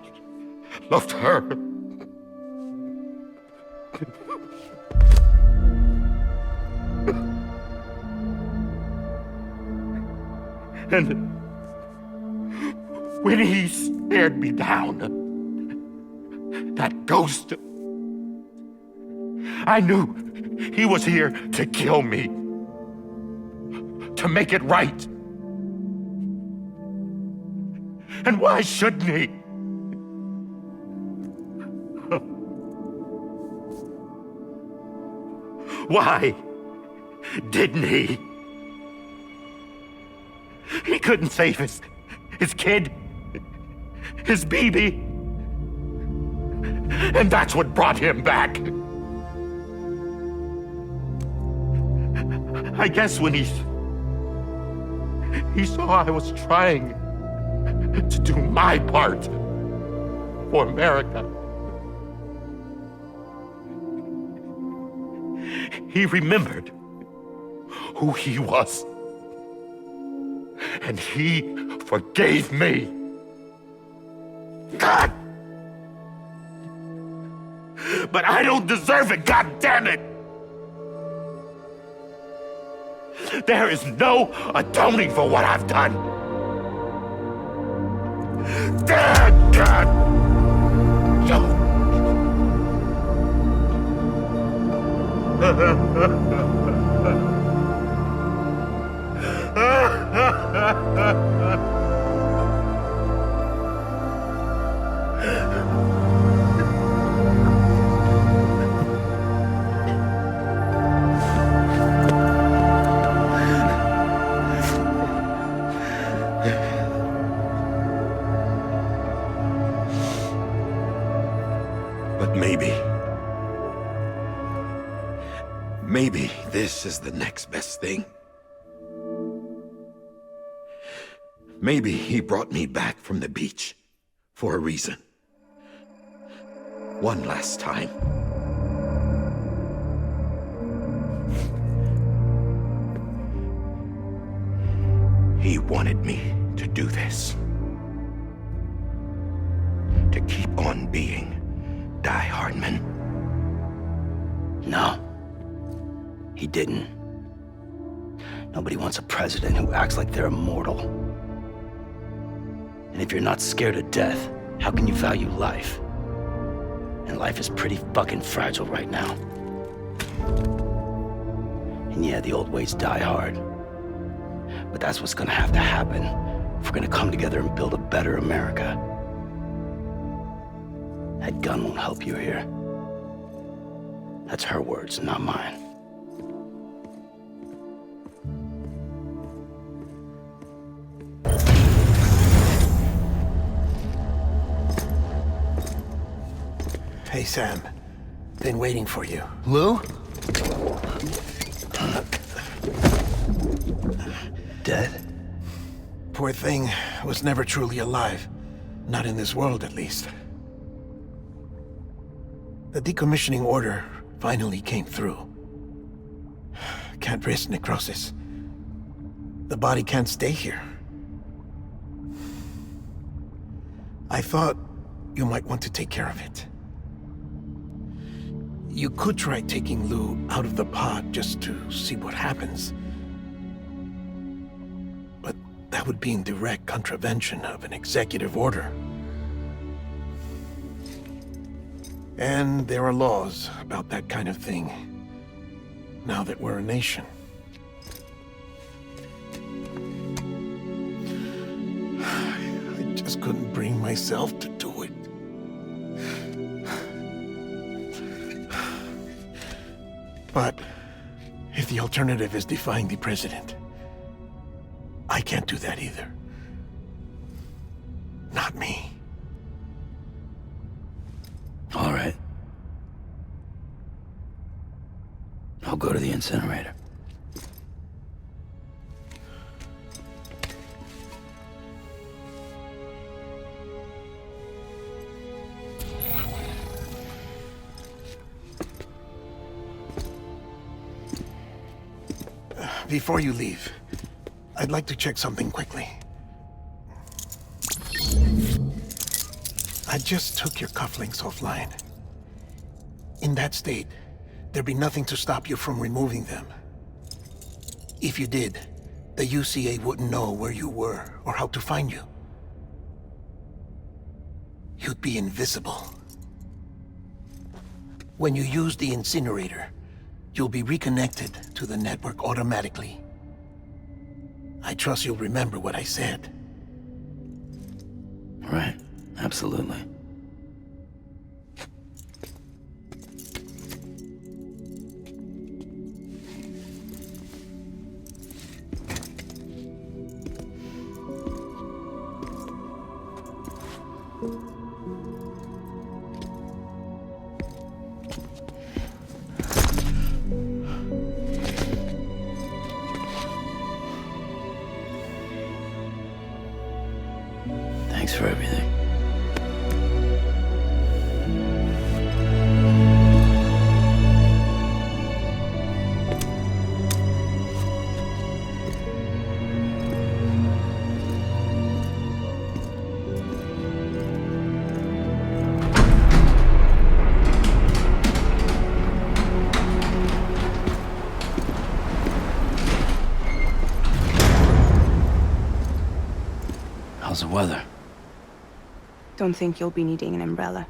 loved her. And when he stared me down, that ghost, I knew he was here to kill me, to make it right. And why shouldn't he? Why didn't he? He couldn't save his kid, his baby. And that's what brought him back. I guess when he saw I was trying to do my part for America, he remembered who he was. And he forgave me. God! But I don't deserve it, God damn it! There is no atoning for what I've done. God! No! But maybe this is the next best thing. Maybe he brought me back from the beach for a reason. One last time. He wanted me to do this. To keep on being Die Hardman. No. He didn't. Nobody wants a president who acts like they're immortal. And if you're not scared of death, how can you value life? And life is pretty fucking fragile right now. And yeah, the old ways die hard. But that's what's gonna have to happen if we're gonna come together and build a better America. That gun won't help you here. That's her words, not mine. Hey, Sam. Been waiting for you. Lou? Dead? Poor thing was never truly alive. Not in this world, at least. The decommissioning order finally came through. Can't risk necrosis. The body can't stay here. I thought you might want to take care of it. You could try taking Lou out of the pod just to see what happens. But that would be in direct contravention of an executive order. And there are laws about that kind of thing, now that we're a nation. I just couldn't bring myself to do it. But if the alternative is defying the president, I can't do that either. Not me. All right. I'll go to the incinerator. Before you leave, I'd like to check something quickly. I just took your cufflinks offline. In that state, there'd be nothing to stop you from removing them. If you did, the UCA wouldn't know where you were or how to find you. You'd be invisible. When you use the incinerator, you'll be reconnected to the network automatically. I trust you'll remember what I said. Right, absolutely. Thanks for everything. How's the weather? Don't think you'll be needing an umbrella.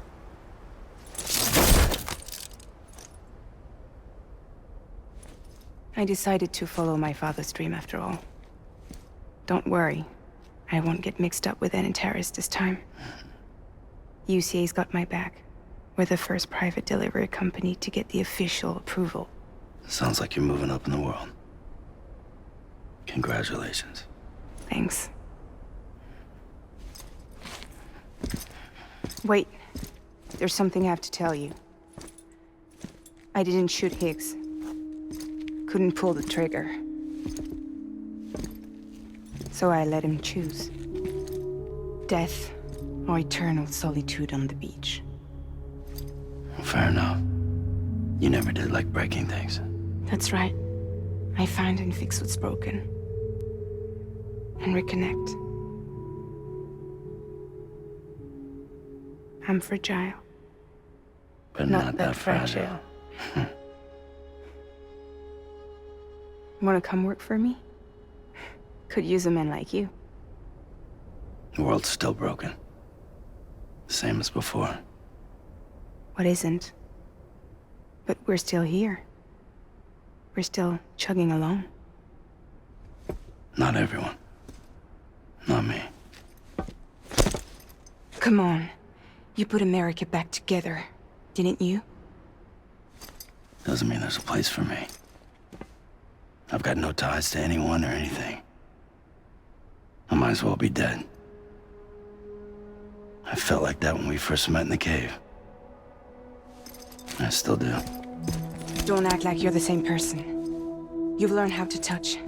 I decided to follow my father's dream after all. Don't worry. I won't get mixed up with any terrorists this time. UCA's got my back. We're the first private delivery company to get the official approval. Sounds like you're moving up in the world. Congratulations. Thanks. Wait. There's something I have to tell you. I didn't shoot Higgs. Couldn't pull the trigger. So I let him choose. Death or eternal solitude on the beach. Fair enough. You never did like breaking things. That's right. I find and fix what's broken. And reconnect. I'm fragile. But not that fragile. Wanna come work for me? Could use a man like you. The world's still broken. Same as before. What isn't? But we're still here. We're still chugging along. Not everyone. Not me. Come on. You put America back together, didn't you? Doesn't mean there's a place for me. I've got no ties to anyone or anything. I might as well be dead. I felt like that when we first met in the cave. I still do. Don't act like you're the same person. You've learned how to touch,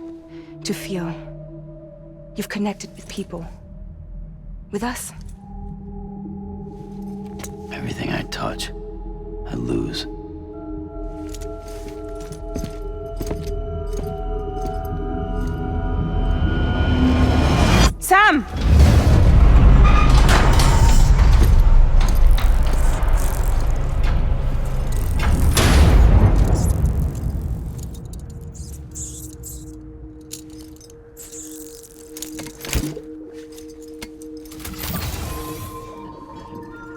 to feel. You've connected with people. With us. Everything I touch, I lose. Sam!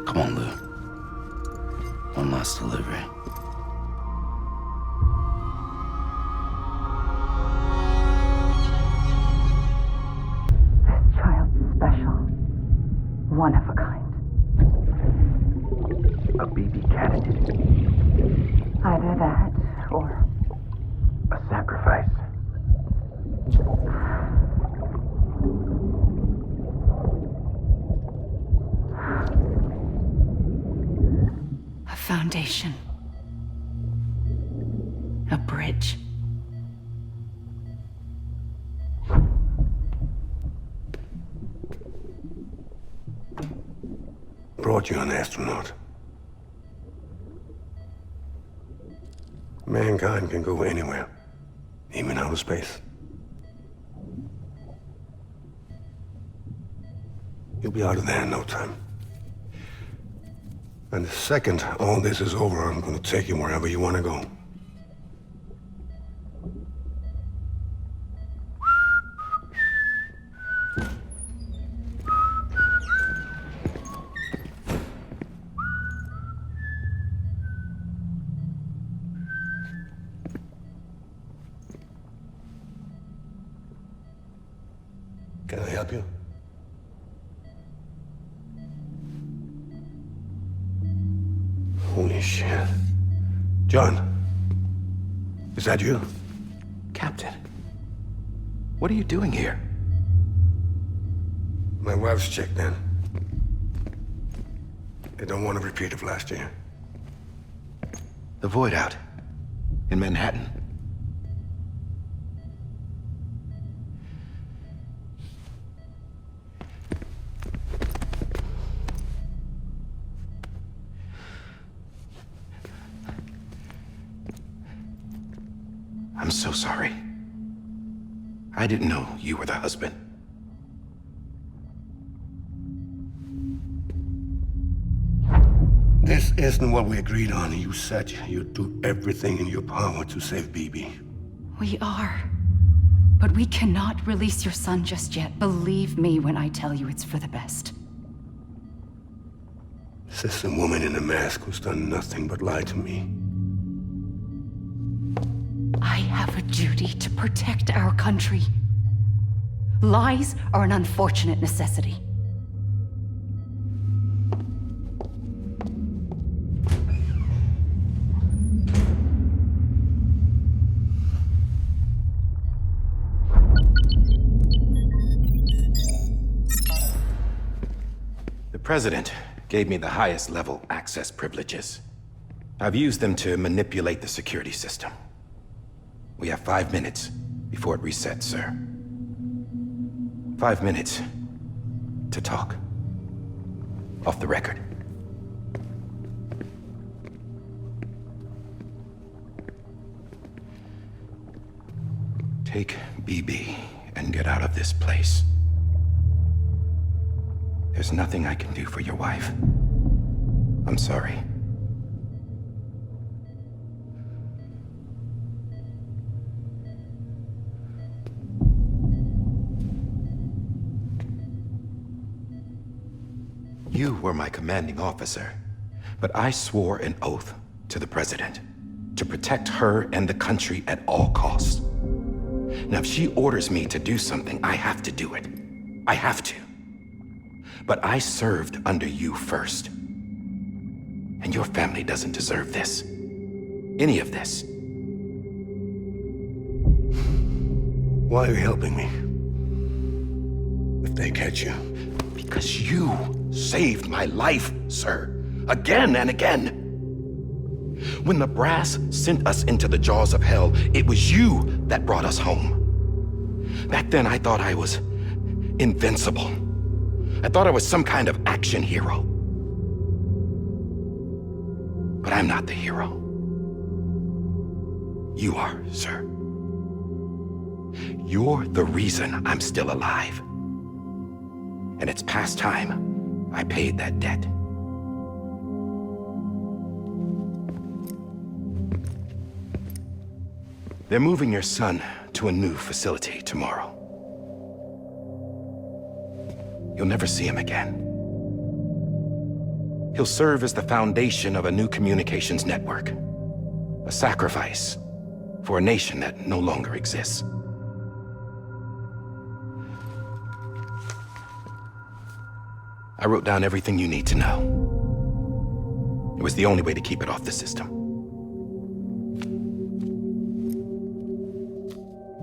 Come on, Lou. One last delivery. This child's special. One of a kind. A BB candidate. Either that, or A sacrifice. A foundation. A bridge. Brought you an astronaut. Mankind can go anywhere, even outer space. You'll be out of there in no time. And the second all this is over, I'm gonna take you wherever you wanna go. Can I help you? Holy shit. John, is that you? Captain, what are you doing here? My wife's checked in. They don't want a repeat of last year. The Void Out in Manhattan. I'm so sorry. I didn't know you were the husband. This isn't what we agreed on. You said you'd do everything in your power to save BB. We are. But we cannot release your son just yet. Believe me when I tell you it's for the best. This is a woman in a mask who's done nothing but lie to me. I have a duty to protect our country. Lies are an unfortunate necessity. The President gave me the highest level access privileges. I've used them to manipulate the security system. We have 5 minutes before it resets, sir. 5 minutes to talk. Off the record. Take BB and get out of this place. There's nothing I can do for your wife. I'm sorry. You were my commanding officer, but I swore an oath to the President to protect her and the country at all costs. Now, if she orders me to do something, I have to do it. I have to. But I served under you first. And your family doesn't deserve this. Any of this. Why are you helping me? If they catch you. Because you saved my life, sir. Again and again. When the brass sent us into the jaws of hell, it was you that brought us home. Back then, I thought I was invincible. I thought I was some kind of action hero. But I'm not the hero. You are, sir. You're the reason I'm still alive. And it's past time I paid that debt. They're moving your son to a new facility tomorrow. You'll never see him again. He'll serve as the foundation of a new communications network. A sacrifice for a nation that no longer exists. I wrote down everything you need to know. It was the only way to keep it off the system.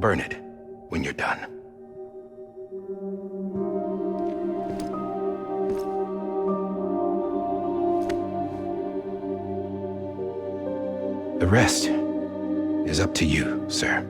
Burn it when you're done. The rest is up to you, sir.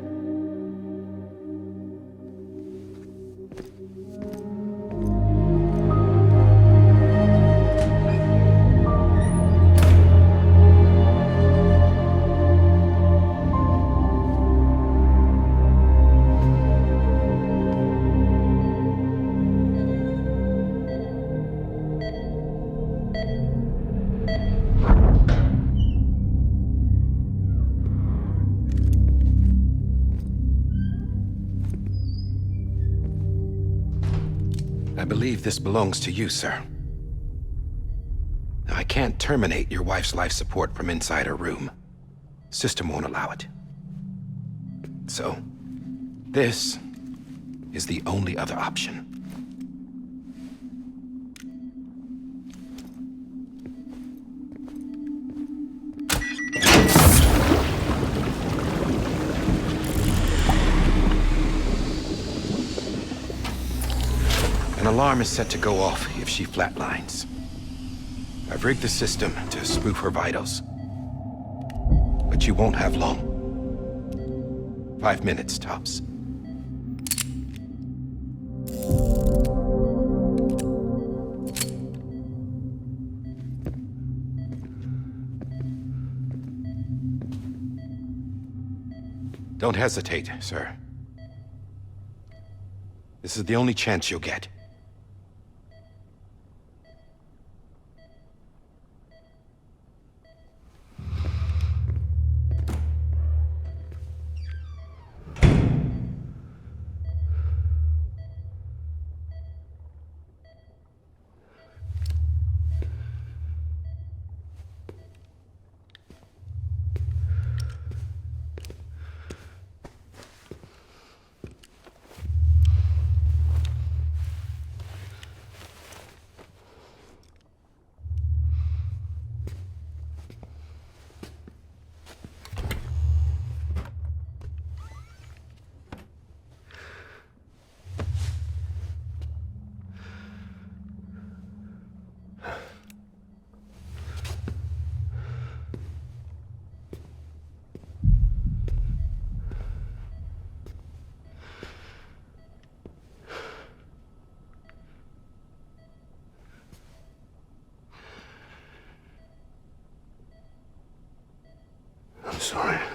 I believe this belongs to you, sir. Now, I can't terminate your wife's life support from inside her room. System won't allow it. So, this is the only other option. An alarm is set to go off if she flatlines. I've rigged the system to spoof her vitals. But you won't have long. 5 minutes, tops. Don't hesitate, sir. This is the only chance you'll get.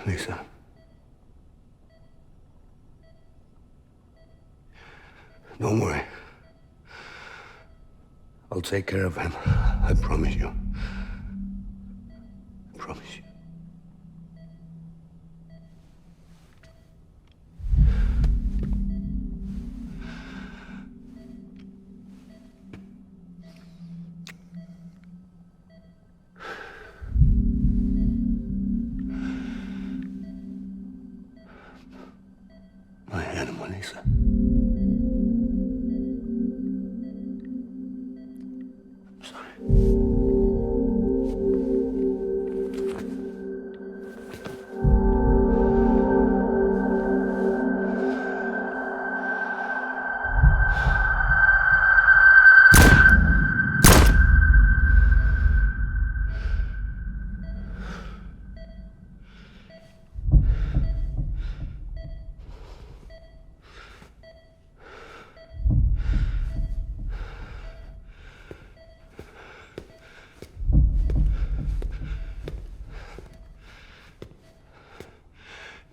Lisa. Don't worry. I'll take care of him. I promise you. I promise you. My animal, Lisa. I'm sorry.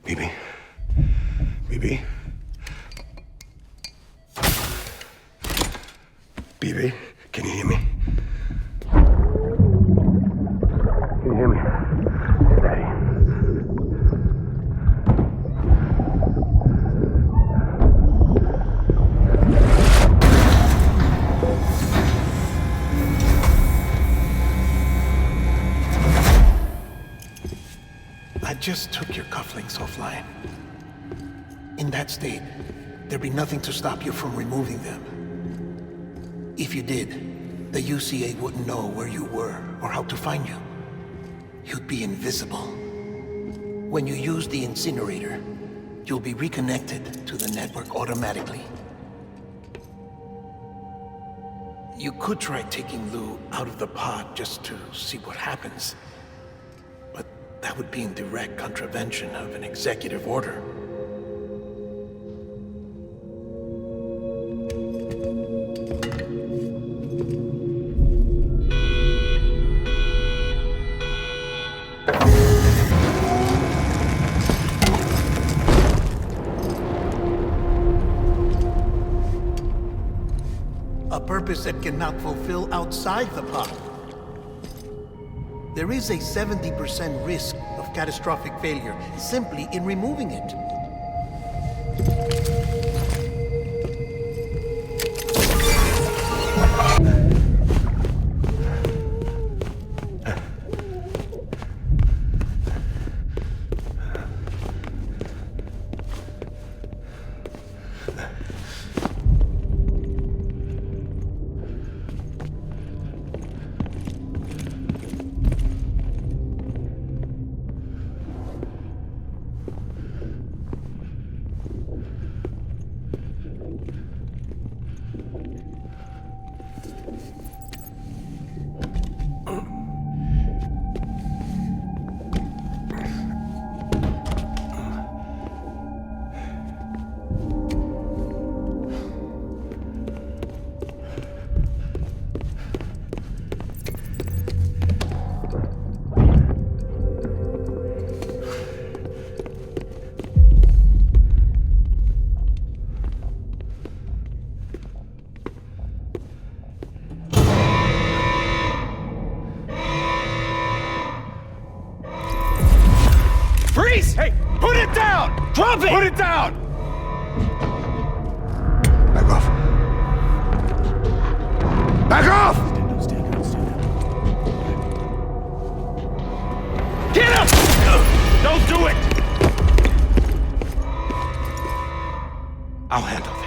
BB. BB. BB, can you hear me? Can you hear me? Steady. I just took your cufflinks offline. In that state, there'd be nothing to stop you from removing them. If you did, the UCA wouldn't know where you were or how to find you. You'd be invisible. When you use the incinerator, you'll be reconnected to the network automatically. You could try taking Lou out of the pod just to see what happens. But that would be in direct contravention of an executive order. A purpose that cannot fulfill outside the pod. There is a 70% risk of catastrophic failure simply in removing it. Freeze! Hey, put it down! Drop it! Put it down! Back off. Back off! Get him! Don't do it! I'll handle this.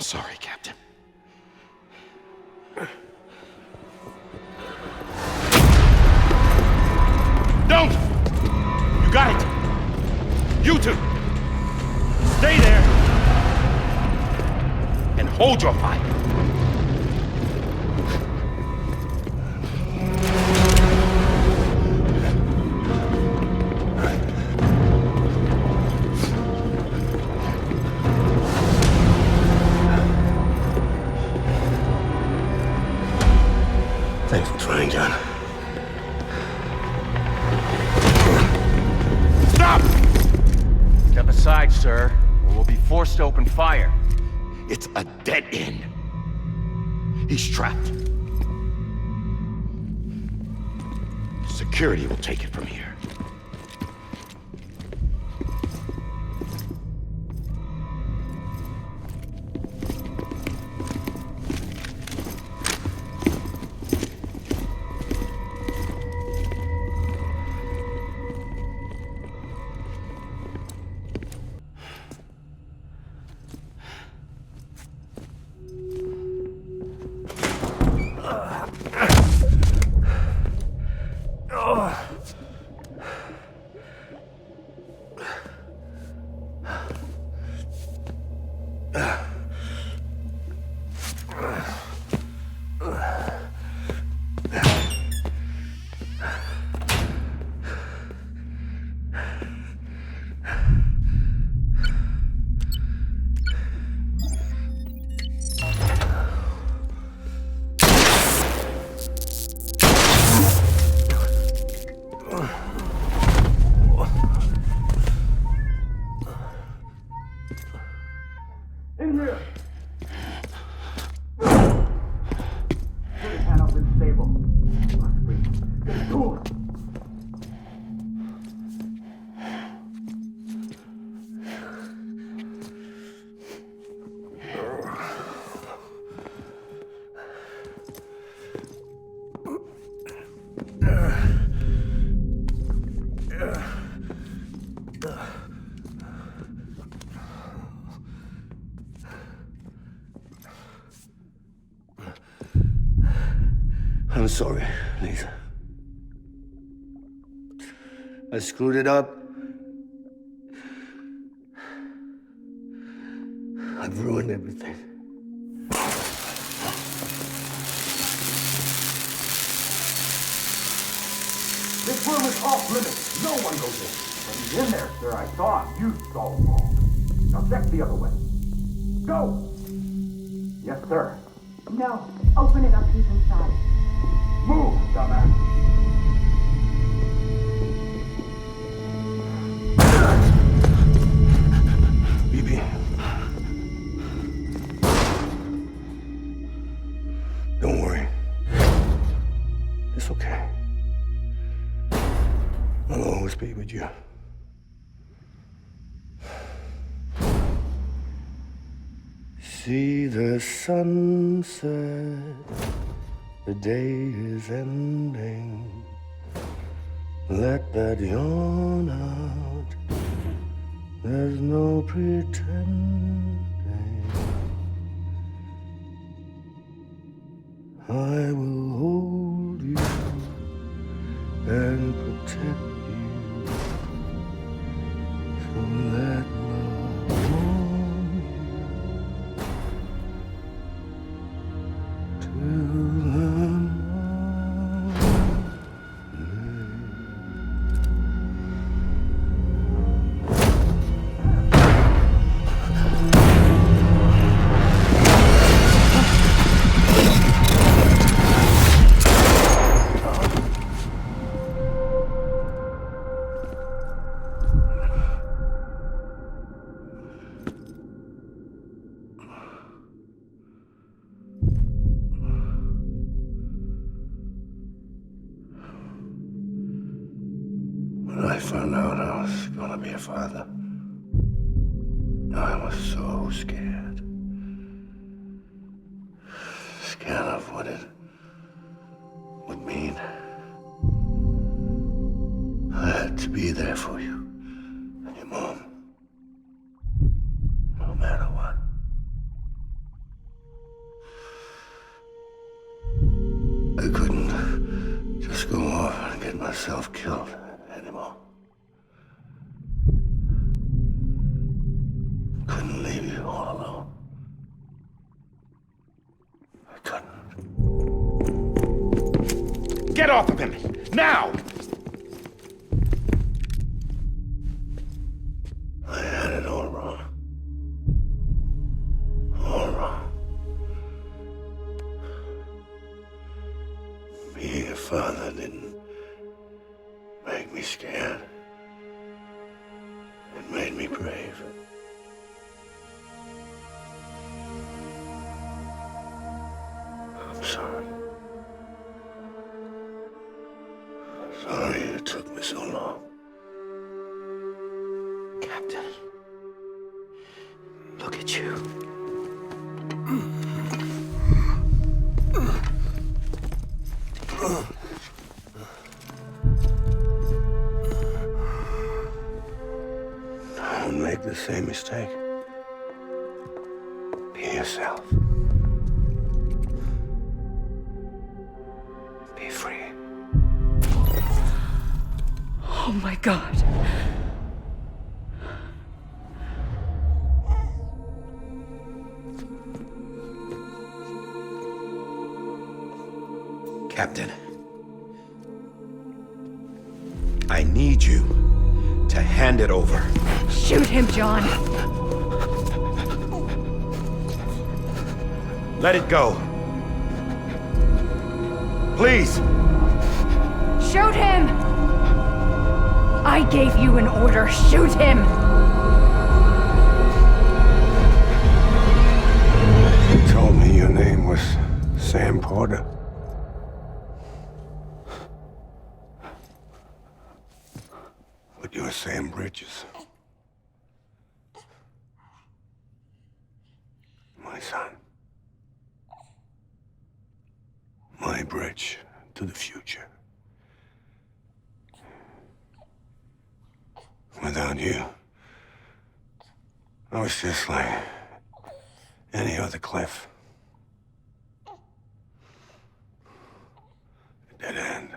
sorry, Captain. Don't! You got it! You two! Stay there! And hold your fire! Thanks for trying, John. Stop! Step aside, sir, or we'll be forced to open fire. It's a dead end. He's trapped. Security will take it from here. In here! Put his hand up in the stable. Get a tool! I'm sorry, Lisa. I screwed it up. I've ruined everything. This room is off limits. No one goes in. But he's in there, sir. I saw him. You saw him wrong. Now check the other way. Go! Yes, sir. No. Open it up. He's inside. Move, dumbass! BB. Don't worry. It's okay. I'll always be with you. See the sunset. The day is ending. Let that yawn out. There's no pretending. I will hold you and protect you. So let love warm you till the When I found out I was gonna be a father, I was so scared. Scared of what it would mean. I had to be there for you and your mom, no matter what. get myself killed anymore. Couldn't leave you all alone. I couldn't. Get off of him! Now! I had it all wrong. All wrong. Being a father didn't make me scared. It made me brave. I'm sorry. Sorry it took me so long. Captain, look at you. Don't make the same mistake. Be yourself. Be free. Oh my God. Captain, I need you to hand it over. Shoot him, John. Let it go. Please. Shoot him! I gave you an order. Shoot him! You told me your name was Sam Porter. But you're Sam Bridges. My son. My bridge to the future. Without you, I was just like any other Cliff. A dead end.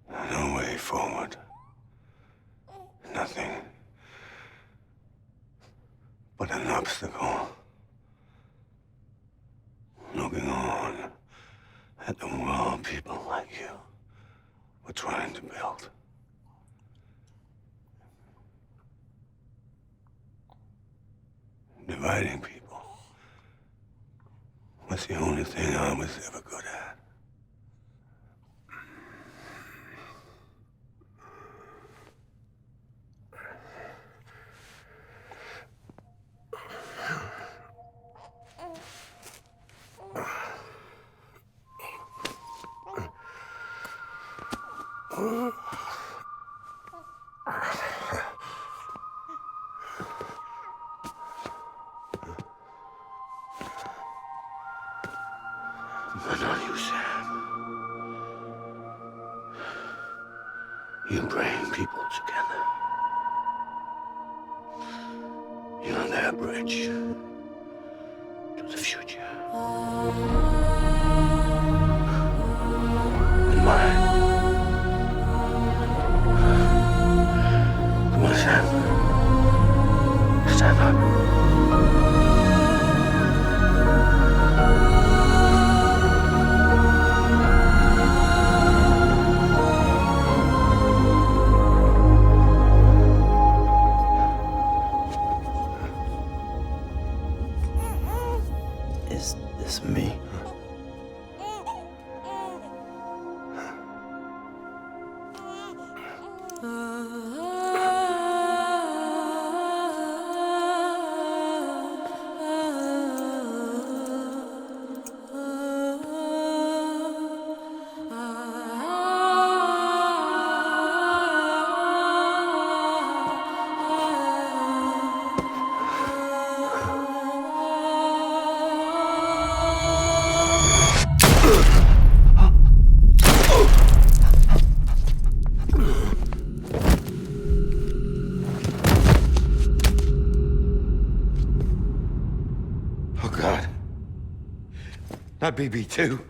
No way forward. Nothing but an obstacle. Looking on at the world people like you were trying to build. Dividing people was the only thing I was ever good at. But not you, Sam. You bring people together. You're their bridge to the future. And mine. Come on, Sam. Stand up. Is this me? Oh, God. Not BB2.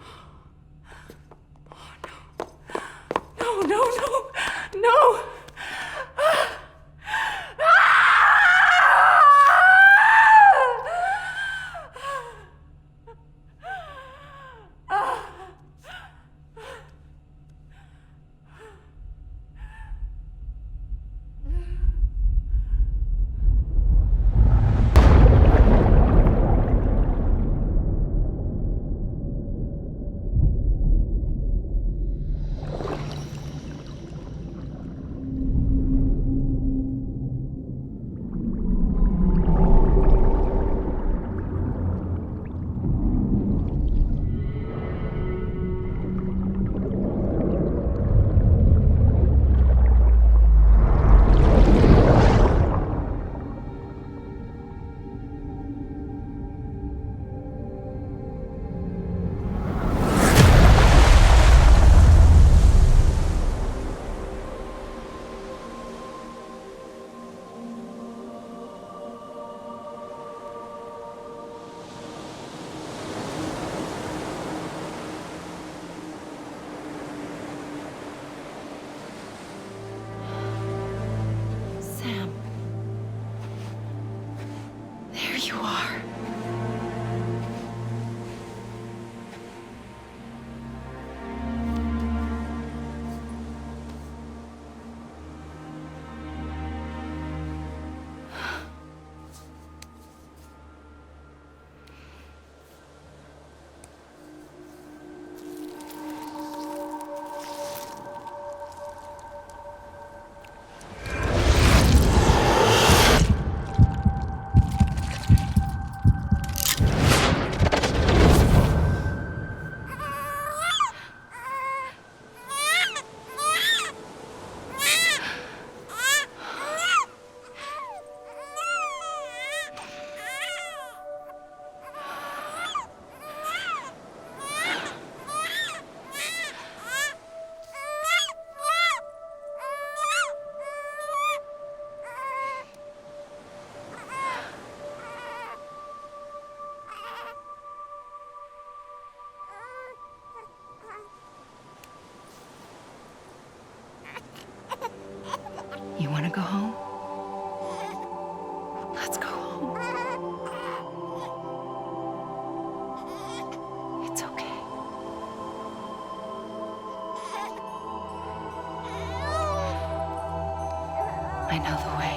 are. You want to go home? Let's go home. It's okay. I know the way.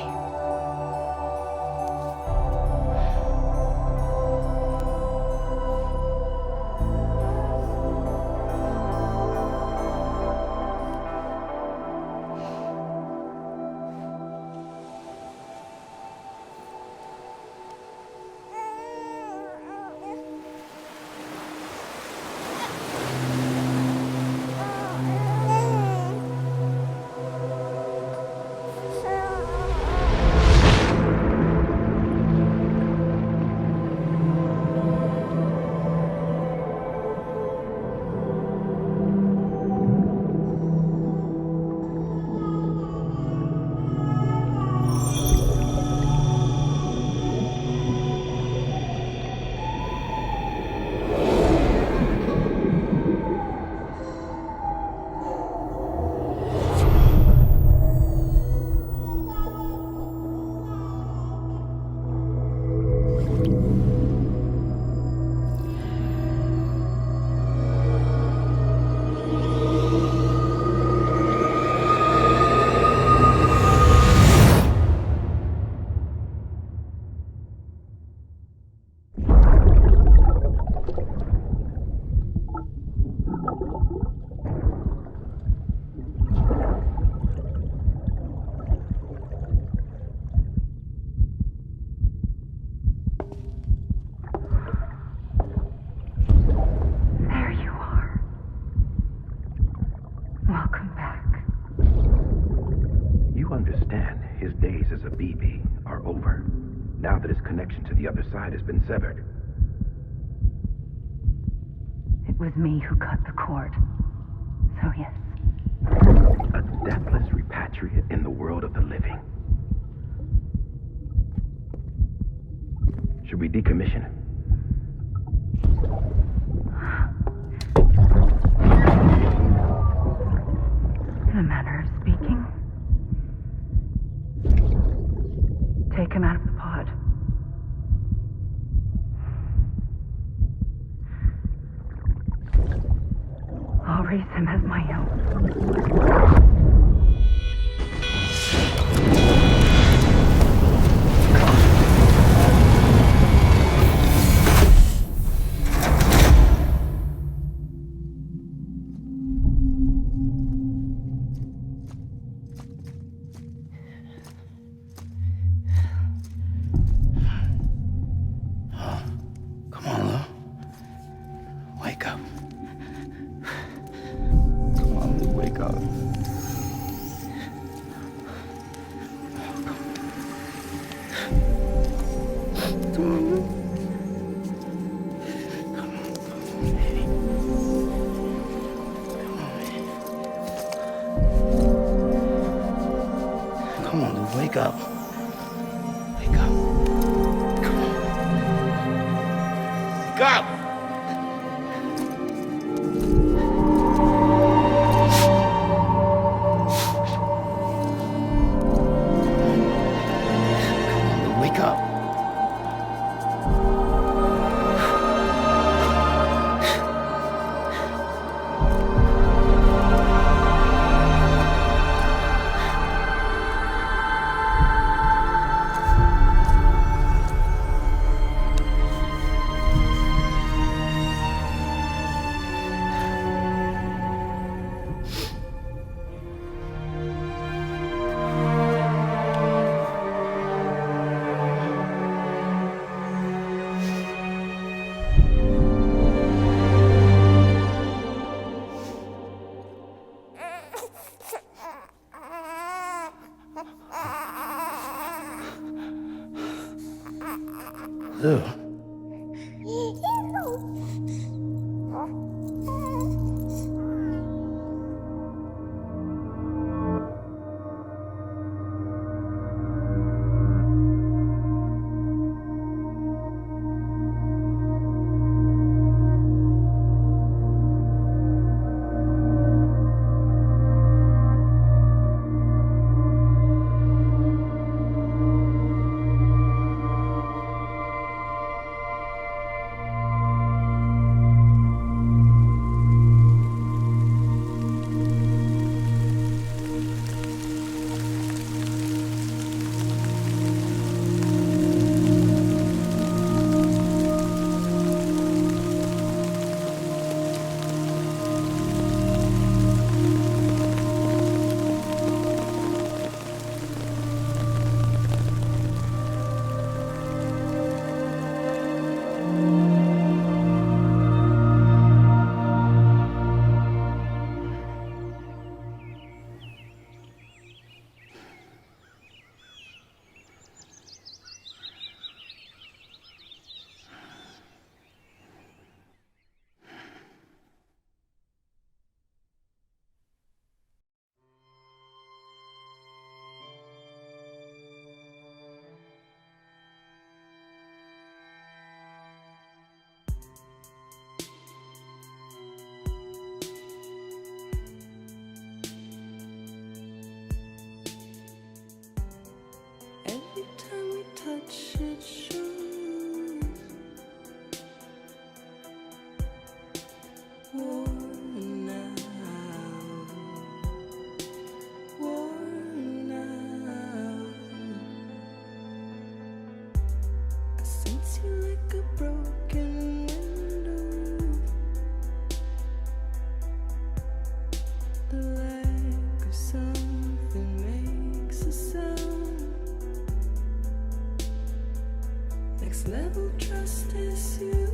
Now that his connection to the other side has been severed. It was me who cut the cord. So yes. A deathless repatriate in the world of the living. Should we decommission him? In a manner of speaking. Take him out of the pod. I'll raise him as my own. Come on, Lou, wake up. Wake up. Come on. Wake up! Come on, Lou, wake up. do. Every time we touch it shows worn out, worn out. I sense you like a broken window. The lack of something makes a sound. Next level trust is you.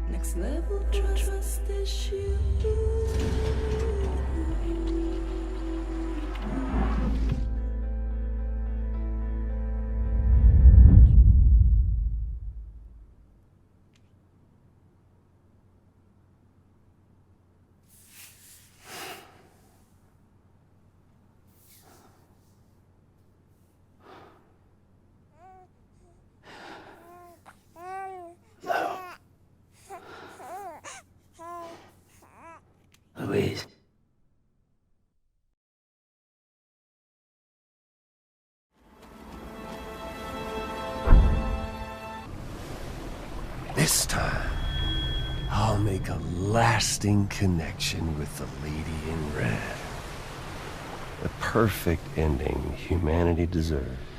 Next level trust is you. Louise. This time, I'll make a lasting connection with the lady in red. The perfect ending humanity deserves.